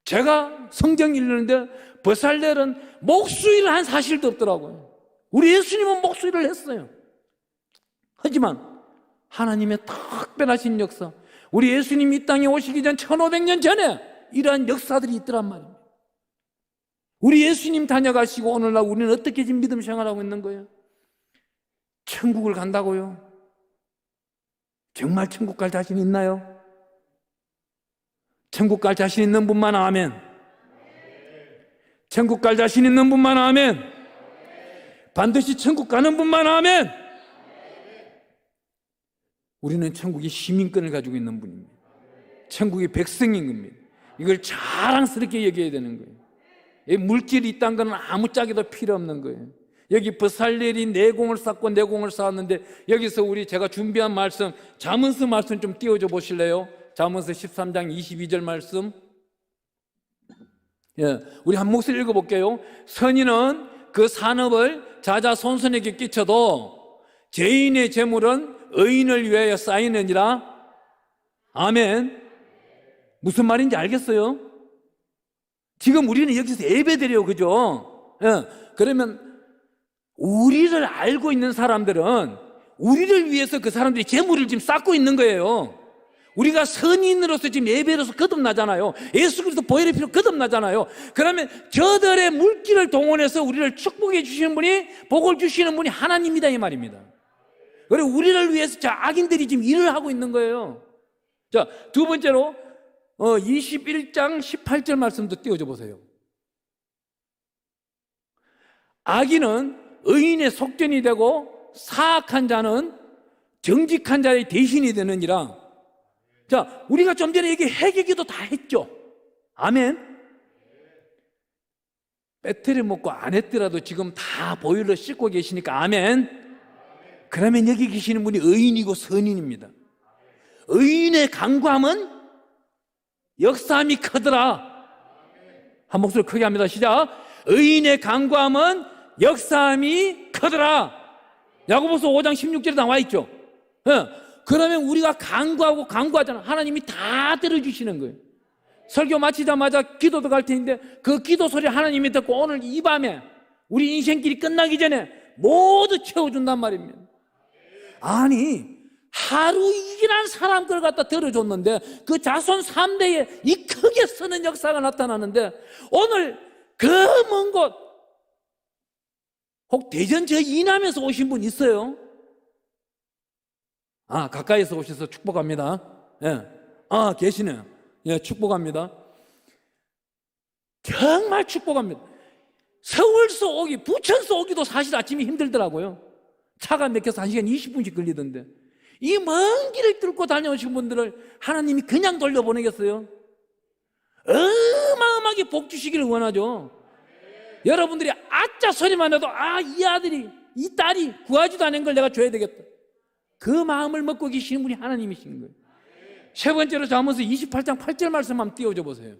제가 성경 읽는데 버살렐은 목수일을 한 사실도 없더라고요. 우리 예수님은 목수일을 했어요. 하지만 하나님의 특별하신 역사, 우리 예수님이 이 땅에 오시기 전 1500년 전에 이러한 역사들이 있더란 말입니다. 우리 예수님 다녀가시고 오늘날 우리는 어떻게 지금 믿음 생활하고 있는 거예요? 천국을 간다고요? 정말 천국 갈 자신 있나요? 천국 갈 자신 있는 분만 아멘. 천국 갈 자신 있는 분만 아멘. 반드시 천국 가는 분만 아멘. 우리는 천국의 시민권을 가지고 있는 분입니다. 천국의 백성인 겁니다. 이걸 자랑스럽게 여겨야 되는 거예요. 이 물질이 있다는 건 아무짝에도 필요 없는 거예요. 여기 버살렐이 내공을 쌓고 내공을 쌓았는데 여기서 제가 준비한 말씀, 잠언서 말씀 좀 띄워줘 보실래요? 잠언서 13장 22절 말씀. 우리 한 목소리 읽어볼게요. 선인은 그 산업을 자자손손에게 끼쳐도 죄인의 재물은 의인을 위하여 쌓이느니라. 아멘. 무슨 말인지 알겠어요? 지금 우리는 여기서 예배드려요, 그죠? 그러면 우리를 알고 있는 사람들은 우리를 위해서 그 사람들이 재물을 지금 쌓고 있는 거예요. 우리가 선인으로서 지금 예배로서 거듭나잖아요. 예수 그리스도 보혈의 피로 거듭나잖아요. 그러면 저들의 물기를 동원해서 우리를 축복해 주시는 분이, 복을 주시는 분이 하나님이다 이 말입니다. 그리고 우리를 위해서 악인들이 지금 일을 하고 있는 거예요. 자, 두 번째로 21장 18절 말씀도 띄워줘 보세요. 악인은 의인의 속전이 되고 사악한 자는 정직한 자의 대신이 되느니라. 자, 우리가 좀 전에 얘기 회개기도 다 했죠. 아멘. 배터리 먹고 안 했더라도 지금 다 보일러 씻고 계시니까 아멘. 그러면 여기 계시는 분이 의인이고 선인입니다. 의인의 간구함은 역사함이 크더라. 한 목소리 크게 합니다. 시작. 의인의 간구함은 역사함이 크더라. 야고보서 5장 16절에 나와 있죠. 그러면 우리가 간구하잖아. 하나님이 다 들어주시는 거예요. 설교 마치자마자 기도 들어갈 텐데 그 기도 소리 하나님이 듣고 오늘 이 밤에 우리 인생길이 끝나기 전에 모두 채워준단 말입니다. 아니, 하루 일한 사람 걸 갖다 들어줬는데 그 자손 3대에 이 크게 쓰는 역사가 나타나는데 오늘 그 먼 곳, 혹 대전 저 이남에서 오신 분 있어요? 가까이서 오셔서 축복합니다. 예. 계시네요. 예, 축복합니다. 정말 축복합니다. 서울서 오기, 부천서 오기도 사실 아침에 힘들더라고요. 차가 막혀서 1시간 20분씩 걸리던데 이 먼 길을 뚫고 다녀오신 분들을 하나님이 그냥 돌려보내겠어요? 어마어마하게 복 주시기를 원하죠. 여러분들이 아짜 소리만 해도 이 아들이, 이 딸이 구하지도 않은 걸 내가 줘야 되겠다. 그 마음을 먹고 계시는 분이 하나님이신 거예요. 세 번째로 잠언서 28장 8절 말씀 한번 띄워줘 보세요.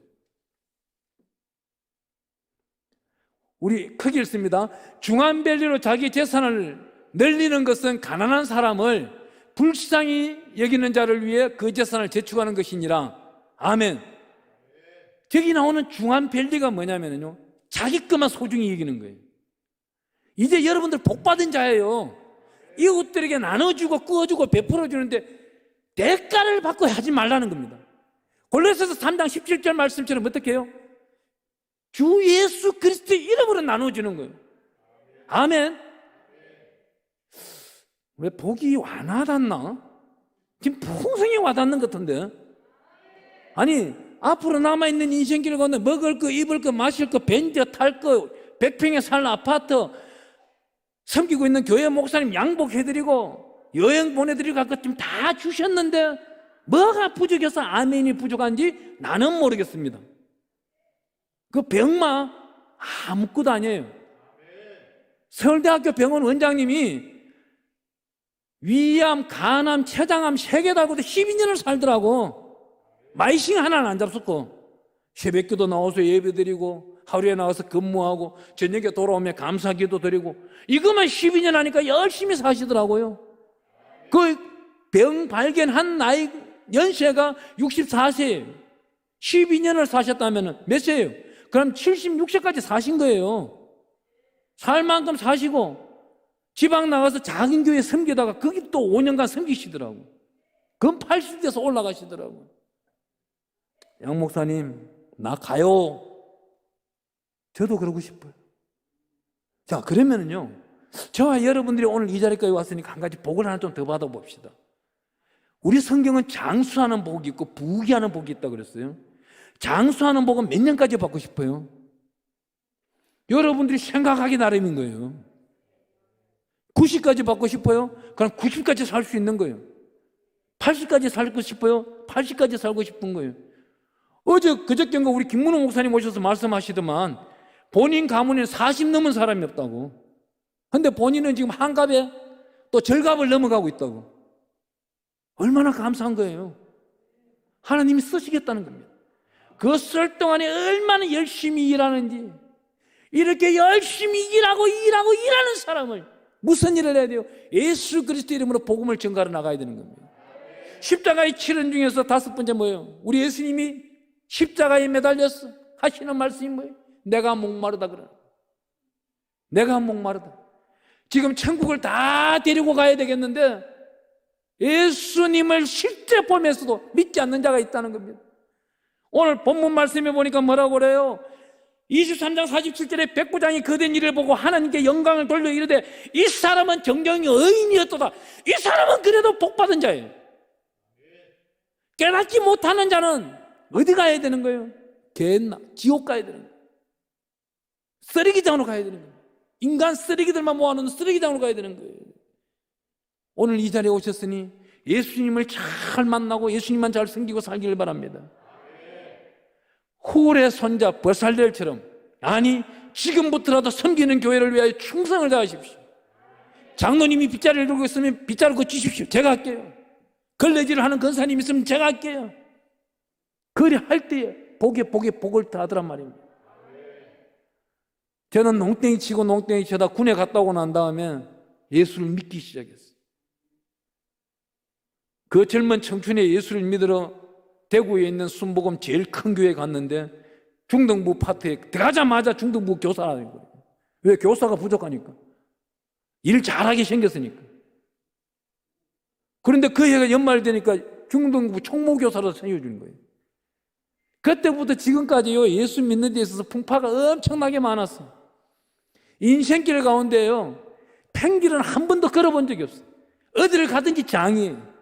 우리 크게 읽습니다. 중한별리로 자기 재산을 늘리는 것은 가난한 사람을 불쌍히 여기는 자를 위해 그 재산을 저축하는 것이니라. 아멘. 저기 나오는 중한별리가 뭐냐면요, 자기 것만 소중히 여기는 거예요. 이제 여러분들 복받은 자예요. 이웃들에게 나눠주고 꾸어주고 베풀어주는데 대가를 받고 하지 말라는 겁니다. 골로새서 3장 17절 말씀처럼 어떻게 해요? 주 예수 그리스도의 이름으로 나눠주는 거예요. 아멘. 왜 복이 와닿나? 지금 풍성히 와닿는 것 같은데. 아니, 앞으로 남아있는 인생길을 건너 먹을 거, 입을 거, 마실 거, 벤트 탈 거, 100평에 살 아파트, 섬기고 있는 교회 목사님 양복해드리고 여행 보내드리고 할 것 좀 다 주셨는데 뭐가 부족해서 아멘이 부족한지 나는 모르겠습니다. 그 병마 아무것도 아니에요. 서울대학교 병원 원장님이 위암, 간암, 췌장암 3개 달고도 12년을 살더라고. 마이싱 하나는 안 잡섰고 새벽기도 나와서 예배드리고 하루에 나와서 근무하고 저녁에 돌아오면 감사기도 드리고 이것만 12년 하니까 열심히 사시더라고요. 그 병 발견한 나이 연세가 64세예요. 12년을 사셨다면 몇 세예요? 그럼 76세까지 사신 거예요. 살 만큼 사시고 지방 나가서 작은 교회 섬기다가 거기 또 5년간 섬기시더라고. 그럼 80대에서 올라가시더라고. 양 목사님, 나 가요. 저도 그러고 싶어요. 자, 그러면은요, 저와 여러분들이 오늘 이 자리까지 왔으니까 한 가지 복을 하나 좀 더 받아봅시다. 우리 성경은 장수하는 복이 있고 부귀하는 복이 있다고 그랬어요. 장수하는 복은 몇 년까지 받고 싶어요? 여러분들이 생각하기 나름인 거예요. 90까지 받고 싶어요? 그럼 90까지 살 수 있는 거예요. 80까지 살고 싶어요? 80까지 살고 싶은 거예요. 그저께인가 우리 김문호 목사님 오셔서 말씀하시더만 본인 가문에 40 넘은 사람이 없다고. 근데 본인은 지금 한갑에 또 절갑을 넘어가고 있다고. 얼마나 감사한 거예요. 하나님이 쓰시겠다는 겁니다. 그 쓸 동안에 얼마나 열심히 일하는지. 이렇게 열심히 일하는 사람을 무슨 일을 해야 돼요? 예수 그리스도 이름으로 복음을 전가로 나가야 되는 겁니다. 십자가의 치른 중에서 5번째 뭐예요? 우리 예수님이 십자가에 매달렸어 하시는 말씀이 뭐예요? 내가 목마르다 그래. 내가 목마르다. 지금 천국을 다 데리고 가야 되겠는데 예수님을 실제 보면서도 믿지 않는 자가 있다는 겁니다. 오늘 본문 말씀에 보니까 뭐라고 그래요? 23장 47절에 백부장이 그된 일을 보고 하나님께 영광을 돌려 이르되 이 사람은 정경이 의인이었도다. 이 사람은 그래도 복받은 자예요. 깨닫지 못하는 자는 어디 가야 되는 거예요? 개나 지옥 가야 되는 거예요. 쓰레기장으로 가야 되는 거예요. 인간 쓰레기들만 모아놓은 쓰레기장으로 가야 되는 거예요. 오늘 이 자리에 오셨으니 예수님을 잘 만나고 예수님만 잘 섬기고 살기를 바랍니다. 훌의 손자 버살렐처럼, 아니 지금부터라도 섬기는 교회를 위하여 충성을 다하십시오. 장로님이 빗자루를 들고 있으면 빗자루 그거 주십시오. 제가 할게요. 걸레질을 하는 권사님이 있으면 제가 할게요. 그리 할 때에 복에 복을 더하더란 말입니다. 저는 농땡이 치고 농땡이 쳐다 군에 갔다 오고 난 다음에 예수를 믿기 시작했어요. 그 젊은 청춘에 예수를 믿으러 대구에 있는 순복음 제일 큰 교회에 갔는데 중등부 파트에 들어가자마자 중등부 교사라는 거예요. 왜? 교사가 부족하니까. 일 잘하게 생겼으니까. 그런데 그 해가 연말 되니까 중등부 총무교사로 세워주는 거예요. 그때부터 지금까지요, 예수 믿는 데 있어서 풍파가 엄청나게 많았어요. 인생길 가운데요, 팽길은 한 번도 걸어본 적이 없어요. 어디를 가든지 장이에요.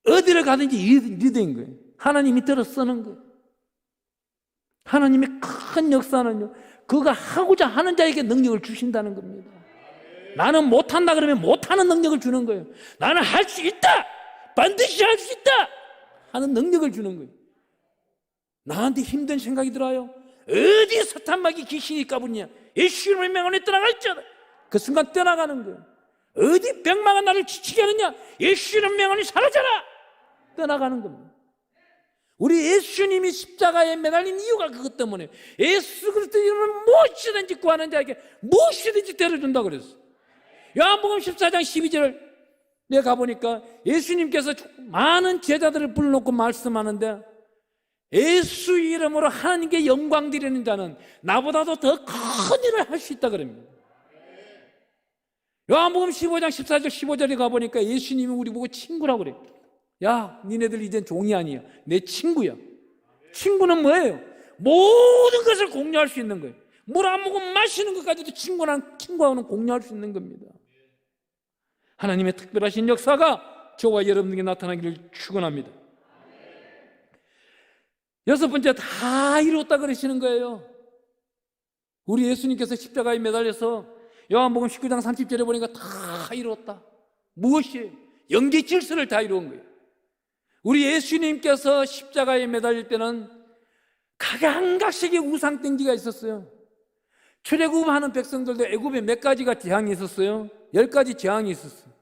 어디를 가든지 리더인 거예요. 하나님이 들어 쓰는 거예요. 하나님의 큰 역사는요, 그가 하고자 하는 자에게 능력을 주신다는 겁니다. 나는 못한다 그러면 못하는 능력을 주는 거예요. 나는 할 수 있다! 반드시 할 수 있다! 하는 능력을 주는 거예요. 나한테 힘든 생각이 들어요. 어디 사탄마귀 귀신이 까부냐? 예수님의 명안에 떠나갈지어다. 그 순간 떠나가는 거예요. 어디 병마가 나를 지치게 하느냐? 예수님의 명안이 사라져라! 떠나가는 겁니다. 우리 예수님이 십자가에 매달린 이유가 그것 때문에 예수 그리스도 이름을 무엇이든지 구하는 자에게 무엇이든지 때려준다 그랬어. 요한복음 14장 12절을 내가 가보니까 예수님께서 많은 제자들을 불러놓고 말씀하는데 예수 이름으로 하나님께 영광 드리는 자는 나보다도 더 큰 일을 할 수 있다 그럽니다. 요한복음 15장 14절 15절에 가보니까 예수님이 우리 보고 친구라고 그래요. 야, 니네들 이젠 종이 아니야. 내 친구야. 친구는 뭐예요? 모든 것을 공유할 수 있는 거예요. 물 안 먹으면 마시는 것까지도 친구하고는 공유할 수 있는 겁니다. 하나님의 특별하신 역사가 저와 여러분에게 나타나기를 축원합니다. 여섯 번째, 다 이루었다 그러시는 거예요. 우리 예수님께서 십자가에 매달려서 요한복음 19장 30절에 보니까 다 이루었다. 무엇이에요? 영계 질서를 다 이루은 거예요. 우리 예수님께서 십자가에 매달릴 때는 각양각색의 우상 땡기가 있었어요. 출애굽하는 백성들도 애굽에 몇 가지가 재앙이 있었어요? 10가지 재앙이 있었어요.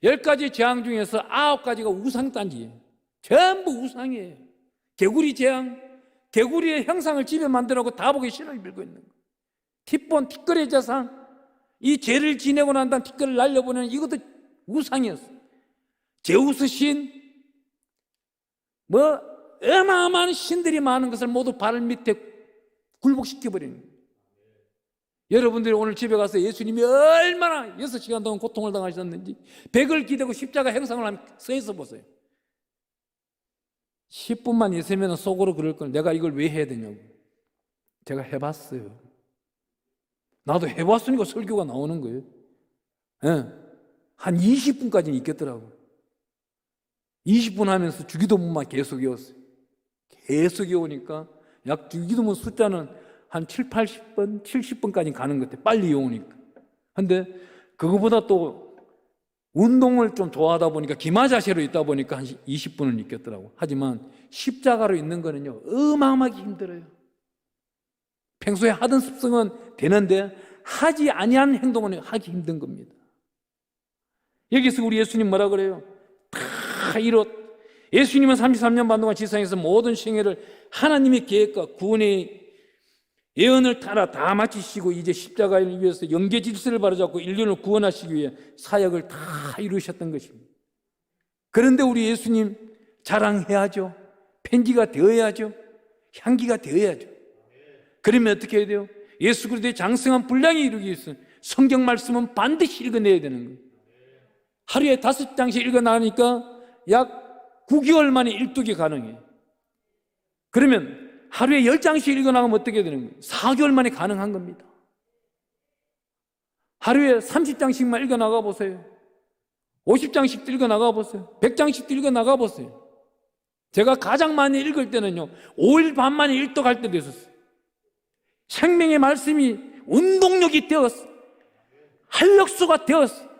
10가지 재앙 중에서 9가지가 우상단지예요. 전부 우상이에요. 개구리 재앙, 개구리의 형상을 집에 만들어놓고 다 보기 싫어 밀고 있는 거예요. 티본, 티끌의 재상, 이 죄를 지내고 난 다음 티끌을 날려보내는 이것도 우상이었어요. 제우스 신, 어마어마한 신들이 많은 것을 모두 발 밑에 굴복시켜버리는 거예요. 여러분들이 오늘 집에 가서 예수님이 얼마나 6시간 동안 고통을 당하셨는지 백을 기대고 십자가 행상을 하면 서 있어 보세요. 10분만 있으면 속으로 그럴 걸, 내가 이걸 왜 해야 되냐고. 제가 해봤어요. 나도 해봤으니까 설교가 나오는 거예요. 네. 한 20분까지는 있겠더라고요. 20분 하면서 주기도문만 계속 외웠어요. 계속 외우니까 약 주기도문 숫자는 한 80번, 70번까지 가는 것 같아요. 빨리 외우니까. 근데 그거보다 또 운동을 좀 좋아하다 보니까 기마자세로 있다 보니까 한 20분은 있겠더라고요. 하지만 십자가로 있는 거는요, 어마어마하게 힘들어요. 평소에 하던 습성은 되는데 하지 아니한 행동은 하기 힘든 겁니다. 여기서 우리 예수님 뭐라 그래요? 다 이뤘. 예수님은 33년 반 동안 지상에서 모든 생애를 하나님의 계획과 구원의 예언을 따라 다 마치시고 이제 십자가를 위해서 영계 질서를 바로잡고 인류를 구원하시기 위해 사역을 다 이루셨던 것입니다. 그런데 우리 예수님 자랑해야죠. 편지가 되어야죠. 향기가 되어야죠. 그러면 어떻게 해야 돼요? 예수 그리스도의 장성한 분량이 이루기 위해서 성경 말씀은 반드시 읽어내야 되는 거예요. 하루에 5장씩 읽어나가니까 약 9개월 만에 일독이 가능해요. 그러면 하루에 10장씩 읽어나가면 어떻게 되는 거예요? 4개월 만에 가능한 겁니다. 하루에 30장씩만 읽어나가 보세요. 50장씩 읽어나가 보세요. 100장씩 읽어나가 보세요. 제가 가장 많이 읽을 때는요, 5일 반 만에 일독할 때도 있었어요. 생명의 말씀이 운동력이 되었어. 활력소가 되었어.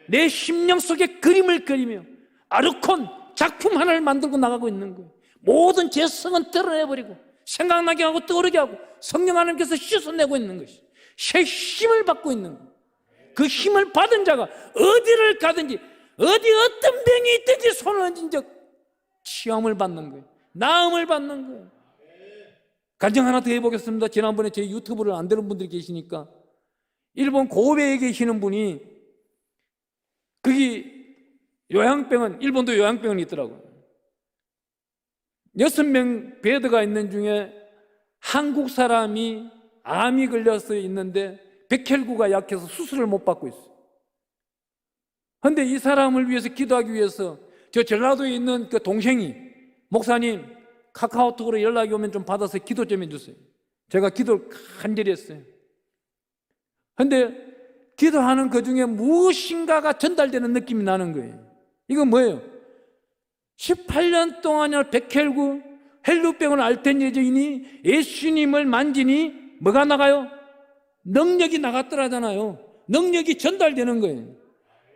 내 심령 속에 그림을 그리며 아르콘 작품 하나를 만들고 나가고 있는 거예요. 모든 죄성은 드러내버리고 생각나게 하고 떠오르게 하고 성령 하나님께서 씻어내고 있는 것이 새 힘을 받고 있는 거예요. 그 힘을 받은 자가 어디를 가든지 어디 어떤 병이 있든지 손을 얹은 적 시험을 받는 거예요. 나음을 받는 거예요. 가정 하나 더 해보겠습니다. 지난번에 제 유튜브를 안 들은 분들이 계시니까 일본 고베에 계시는 분이 거기 요양병원, 일본도 요양병원이 있더라고요. 6명 베드가 있는 중에 한국 사람이 암이 걸려서 있는데 백혈구가 약해서 수술을 못 받고 있어요. 그런데 이 사람을 위해서 기도하기 위해서 저 전라도에 있는 그 동생이 목사님 카카오톡으로 연락이 오면 좀 받아서 기도 좀 해주세요. 제가 기도를 간절히 했어요. 그런데 기도하는 그 중에 무엇인가가 전달되는 느낌이 나는 거예요. 이건 뭐예요? 18년 동안이나 백혈구 헬루병을 앓던 여자인이 예수님을 만지니 뭐가 나가요? 능력이 나갔더라잖아요. 능력이 전달되는 거예요.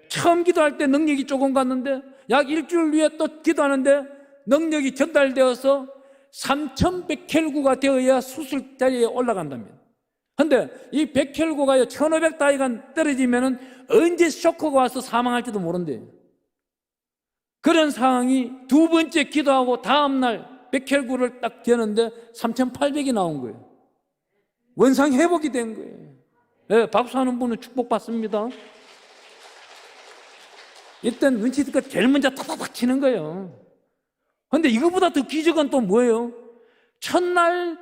처음 기도할 때 능력이 조금 갔는데 약 일주일 후에 또 기도하는데 능력이 전달되어서 3100혈구가 되어야 수술 자리에 올라간답니다. 그런데 이 백혈구가 1500다이간 떨어지면 언제 쇼크가 와서 사망할지도 모른대요. 그런 상황이 두 번째 기도하고 다음날 백혈구를 딱 되는데 3800이 나온 거예요. 원상 회복이 된 거예요. 네, 박수하는 분은 축복받습니다. 일단 눈치 듣고 제일 먼저 타다닥 치는 거예요. 그런데 이거보다 더 기적은 또 뭐예요? 첫날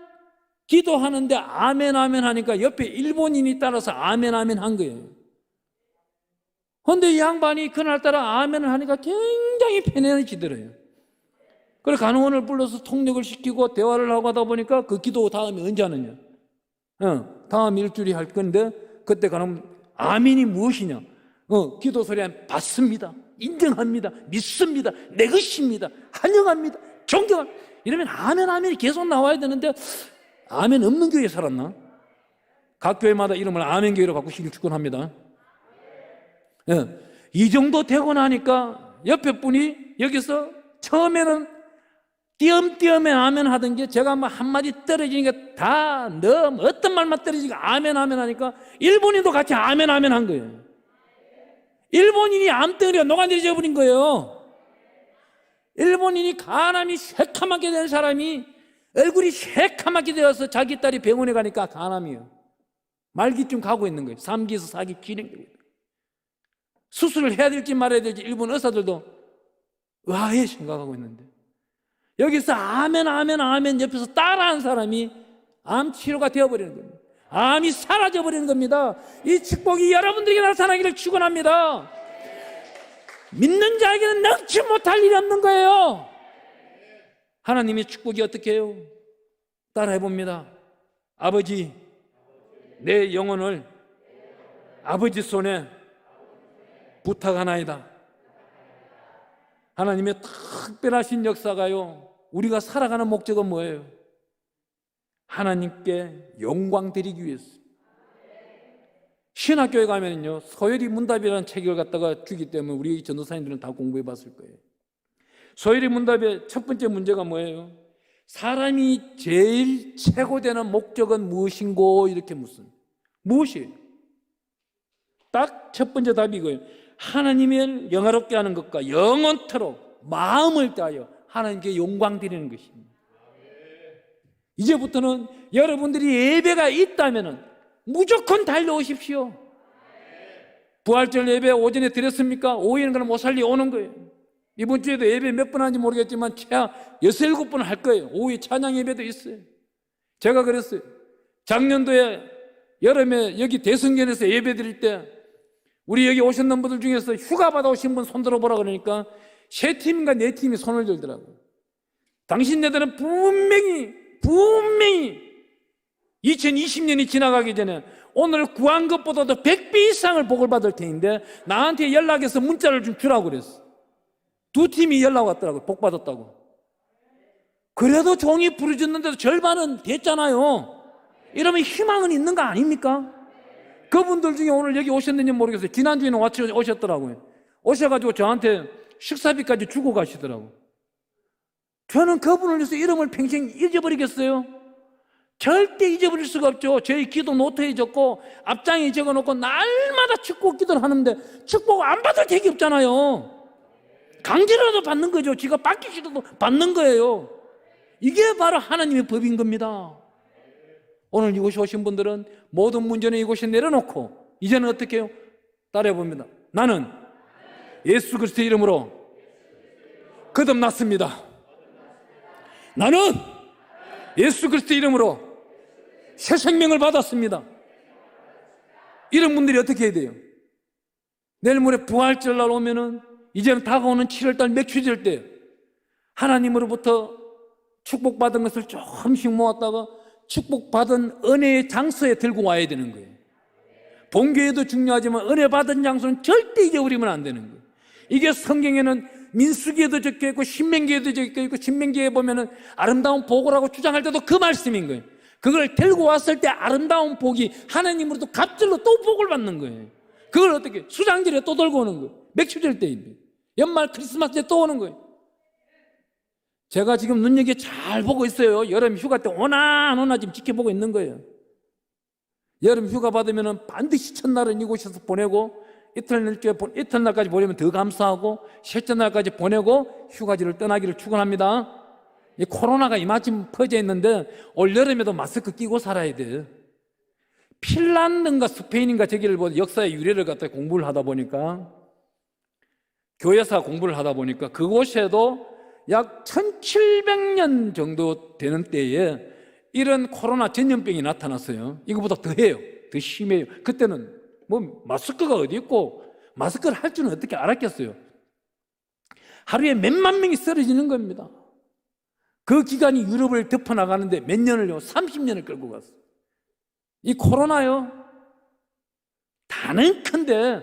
기도하는데 아멘 아멘 하니까 옆에 일본인이 따라서 아멘 아멘 한 거예요. 그런데 이 양반이 그날따라 아멘을 하니까 굉장히 편해지더래요. 그래서 간호원을 불러서 통역을 시키고 대화를 하고 하다 보니까 그 기도 다음에 언제 하느냐? 다음 일주일에 할 건데 그때 가면 아멘이 무엇이냐? 기도 소리는 받습니다. 인정합니다. 믿습니다. 내 것입니다. 환영합니다. 존경합니다. 이러면 아멘 아멘이 계속 나와야 되는데 아멘 없는 교회에 살았나? 각 교회마다 이름을 아멘 교회로 바꾸시길 축원합니다. 이 정도 되고 나니까 옆에 분이 여기서 처음에는 띄엄띄엄에 아멘 하던 게 제가 뭐 한마디 떨어지니까 다 너무 어떤 말만 떨어지니까 아멘 아멘 하니까 일본인도 같이 아멘 아멘 한 거예요. 일본인이 암덩어리가 녹아내려 버린 거예요. 일본인이 간암이 새카맣게 된 사람이 얼굴이 새카맣게 되어서 자기 딸이 병원에 가니까 간암이에요. 말기쯤 가고 있는 거예요. 3기에서 4기 진행되고 있는 거예요. 수술을 해야 될지 말아야 될지 일본 의사들도 의아해 생각하고 있는데 여기서 아멘 아멘 아멘 옆에서 따라한 사람이 암 치료가 되어버리는 겁니다. 암이 사라져버리는 겁니다. 이 축복이 여러분들에게 나타나기를 축원합니다. 믿는 자에게는 능치 못할 일이 없는 거예요. 하나님의 축복이 어떻게 해요? 따라해봅니다. 아버지, 내 영혼을 아버지 손에 부탁하나이다. 하나님의 특별하신 역사가요, 우리가 살아가는 목적은 뭐예요? 하나님께 영광 드리기 위해서. 신학교에 가면요, 서열이 문답이라는 책을 갖다가 주기 때문에 우리 전도사님들은 다 공부해 봤을 거예요. 서열이 문답의 첫 번째 문제가 뭐예요? 사람이 제일 최고되는 목적은 무엇인고? 이렇게 묻습니다. 무엇이에요? 딱 첫 번째 답이 이거예요. 하나님을 영화롭게 하는 것과 영원토록 마음을 다하여 하나님께 영광 드리는 것입니다. 이제부터는 여러분들이 예배가 있다면 무조건 달려오십시오. 부활절 예배 오전에 드렸습니까? 오후에는 그럼 모살리 오는 거예요. 이번 주에도 예배 몇 번 하는지 모르겠지만 최하 6, 7번 할 거예요. 오후에 찬양 예배도 있어요. 제가 그랬어요. 작년도에 여름에 여기 대성전에서 예배 드릴 때 우리 여기 오셨는 분들 중에서 휴가 받아오신 분 손 들어보라 그러니까 세 팀인가 네 팀이 손을 들더라고요. 당신네들은 분명히 2020년이 지나가기 전에 오늘 구한 것보다도 100배 이상을 복을 받을 테인데 나한테 연락해서 문자를 좀 주라고 그랬어. 두 팀이 연락 왔더라고요. 복 받았다고. 그래도 종이 부르짖는데도 절반은 됐잖아요. 이러면 희망은 있는 거 아닙니까? 그분들 중에 오늘 여기 오셨는지 모르겠어요. 지난주에는 오셨더라고요. 오셔가지고 저한테 식사비까지 주고 가시더라고요. 저는 그분을 위해서 이름을 평생 잊어버리겠어요? 절대 잊어버릴 수가 없죠. 저희 기도 노트에 적고 앞장에 적어놓고 날마다 축복 기도를 하는데 축복 안 받을 택이 없잖아요. 강제로라도 받는 거죠. 지가 받기 싫어도 받는 거예요. 이게 바로 하나님의 법인 겁니다. 오늘 이곳에 오신 분들은 모든 문제는 이곳에 내려놓고 이제는 어떻게 해요? 따라해봅니다. 나는 예수 그리스도의 이름으로 거듭났습니다. 나는 예수 그리스도의 이름으로 새 생명을 받았습니다. 이런 분들이 어떻게 해야 돼요? 내일 모레 부활절 날 오면은 이제는 다가오는 7월달 맥추절 때 하나님으로부터 축복받은 것을 조금씩 모았다가 축복받은 은혜의 장소에 들고 와야 되는 거예요. 본교회도 중요하지만 은혜 받은 장소는 절대 잊어버리면 안 되는 거예요. 이게 성경에는 민수기에도 적혀 있고 신명기에도 적혀 있고 신명기에 보면은 아름다운 복이라고 주장할 때도 그 말씀인 거예요. 그걸 들고 왔을 때 아름다운 복이 하나님으로부터 갑절로 또 복을 받는 거예요. 그걸 어떻게 수장절에 또 들고 오는 거예요. 맥추절 때입니다. 연말 크리스마스 때 또 오는 거예요. 제가 지금 눈여겨 잘 보고 있어요. 여름 휴가 때 오나 안 오나 지금 지켜보고 있는 거예요. 여름 휴가 받으면 반드시 첫날은 이곳에서 보내고 이튿날까지 보내면 더 감사하고 셋째 날까지 보내고 휴가지를 떠나기를 축원합니다. 이 코로나가 이마침 퍼져 있는데 올 여름에도 마스크 끼고 살아야 돼요. 핀란드인가 스페인인가 저기를 보고 역사의 유래를 갖다 공부를 하다 보니까 교회사 공부를 하다 보니까 그곳에도 약 1700년 정도 되는 때에 이런 코로나 전염병이 나타났어요. 이거보다 더해요. 더 심해요. 그때는 뭐 마스크가 어디 있고 마스크를 할 줄은 어떻게 알았겠어요. 하루에 몇만 명이 쓰러지는 겁니다. 그 기간이 유럽을 덮어나가는데 몇 년을요? 30년을 끌고 갔어요. 이 코로나요 다는 큰데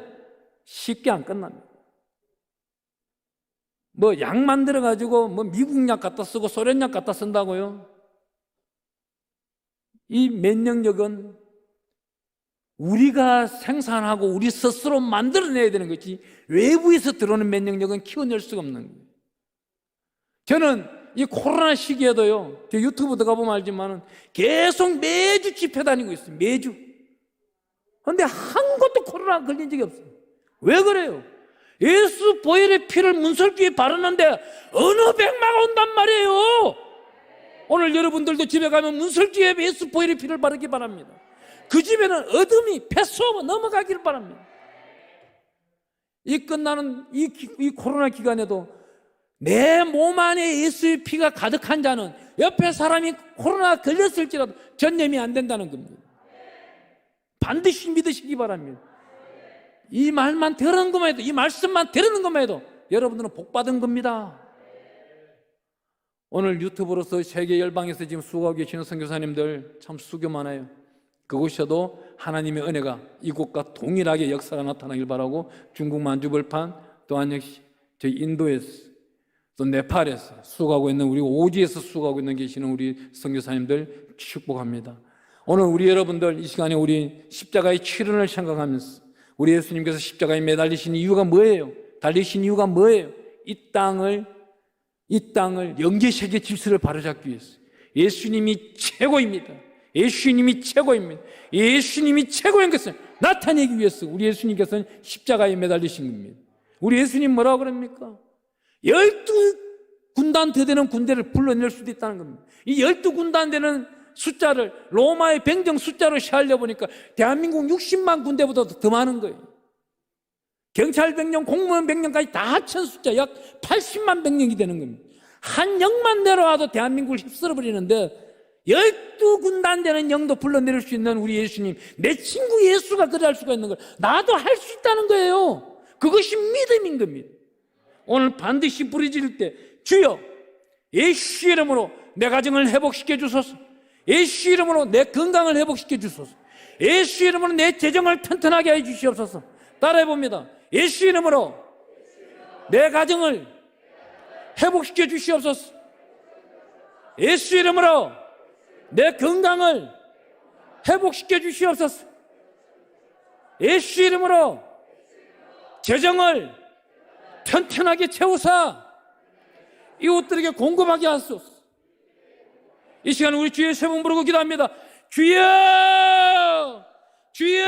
쉽게 안 끝납니다. 뭐 약 만들어가지고 뭐 미국 약 갖다 쓰고 소련 약 갖다 쓴다고요? 이 면역력은 우리가 생산하고 우리 스스로 만들어내야 되는 거지 외부에서 들어오는 면역력은 키워낼 수가 없는 거예요. 저는 이 코로나 시기에도요, 저 유튜브 들어가보면 알지만 계속 매주 집회 다니고 있어요. 매주. 그런데 한 곳도 코로나 걸린 적이 없어요. 왜 그래요? 예수 보혈의 피를 문설주에 바르는데 어느 백마가 온단 말이에요. 오늘 여러분들도 집에 가면 문설주에 예수 보혈의 피를 바르기 바랍니다. 그 집에는 어둠이 패스오버 넘어가기를 바랍니다. 이 끝나는 이 코로나 기간에도 내 몸 안에 예수의 피가 가득한 자는 옆에 사람이 코로나 걸렸을지라도 전염이 안 된다는 겁니다. 반드시 믿으시기 바랍니다. 이 말만 들은 것만 해도, 이 말씀만 들은 것만 해도 여러분들은 복 받은 겁니다. 오늘 유튜브로서 세계 열방에서 지금 수고하고 계시는 선교사님들 참 수고 많아요. 그곳에도 하나님의 은혜가 이곳과 동일하게 역사가 나타나길 바라고, 중국 만주벌판 또한 역시 저희 인도에서 또 네팔에서 수고하고 있는, 우리 오지에서 수고하고 있는 계시는 우리 선교사님들 축복합니다. 오늘 우리 여러분들 이 시간에 우리 십자가의 치른을 생각하면서 우리 예수님께서 십자가에 매달리신 이유가 뭐예요? 달리신 이유가 뭐예요? 이 땅을 영계 세계 질서를 바로잡기 위해서. 예수님이 최고입니다. 예수님이 최고입니다. 예수님이 최고인 것을 나타내기 위해서 우리 예수님께서는 십자가에 매달리신 겁니다. 우리 예수님 뭐라고 그럽니까? 12군단 더 되는 군대를 불러낼 수도 있다는 겁니다. 이 12군단 되는 숫자를 로마의 병정 숫자로 세하려 보니까 대한민국 60만 군대보다도 더 많은 거예요. 경찰 병력, 공무원 병력까지 다 합친 숫자 약 80만 병력이 되는 겁니다. 한 영만 내려와도 대한민국을 휩쓸어 버리는데 12군단 되는 영도 불러내릴 수 있는 우리 예수님, 내 친구 예수가 그래 할 수가 있는 걸 나도 할 수 있다는 거예요. 그것이 믿음인 겁니다. 오늘 반드시 부르짖을 때 주여 예수 이름으로 내 가정을 회복시켜 주소서, 예수 이름으로 내 건강을 회복시켜 주소서, 예수 이름으로 내 재정을 튼튼하게 해 주시옵소서. 따라해 봅니다. 예수 이름으로 내 가정을 회복시켜 주시옵소서, 예수 이름으로 내 건강을 회복시켜 주시옵소서, 예수 이름으로 재정을 튼튼하게 채우사 이웃들에게 공급하게 하소서. 이 시간 우리 주의 세 번 부르고 기도합니다. 주여, 주여,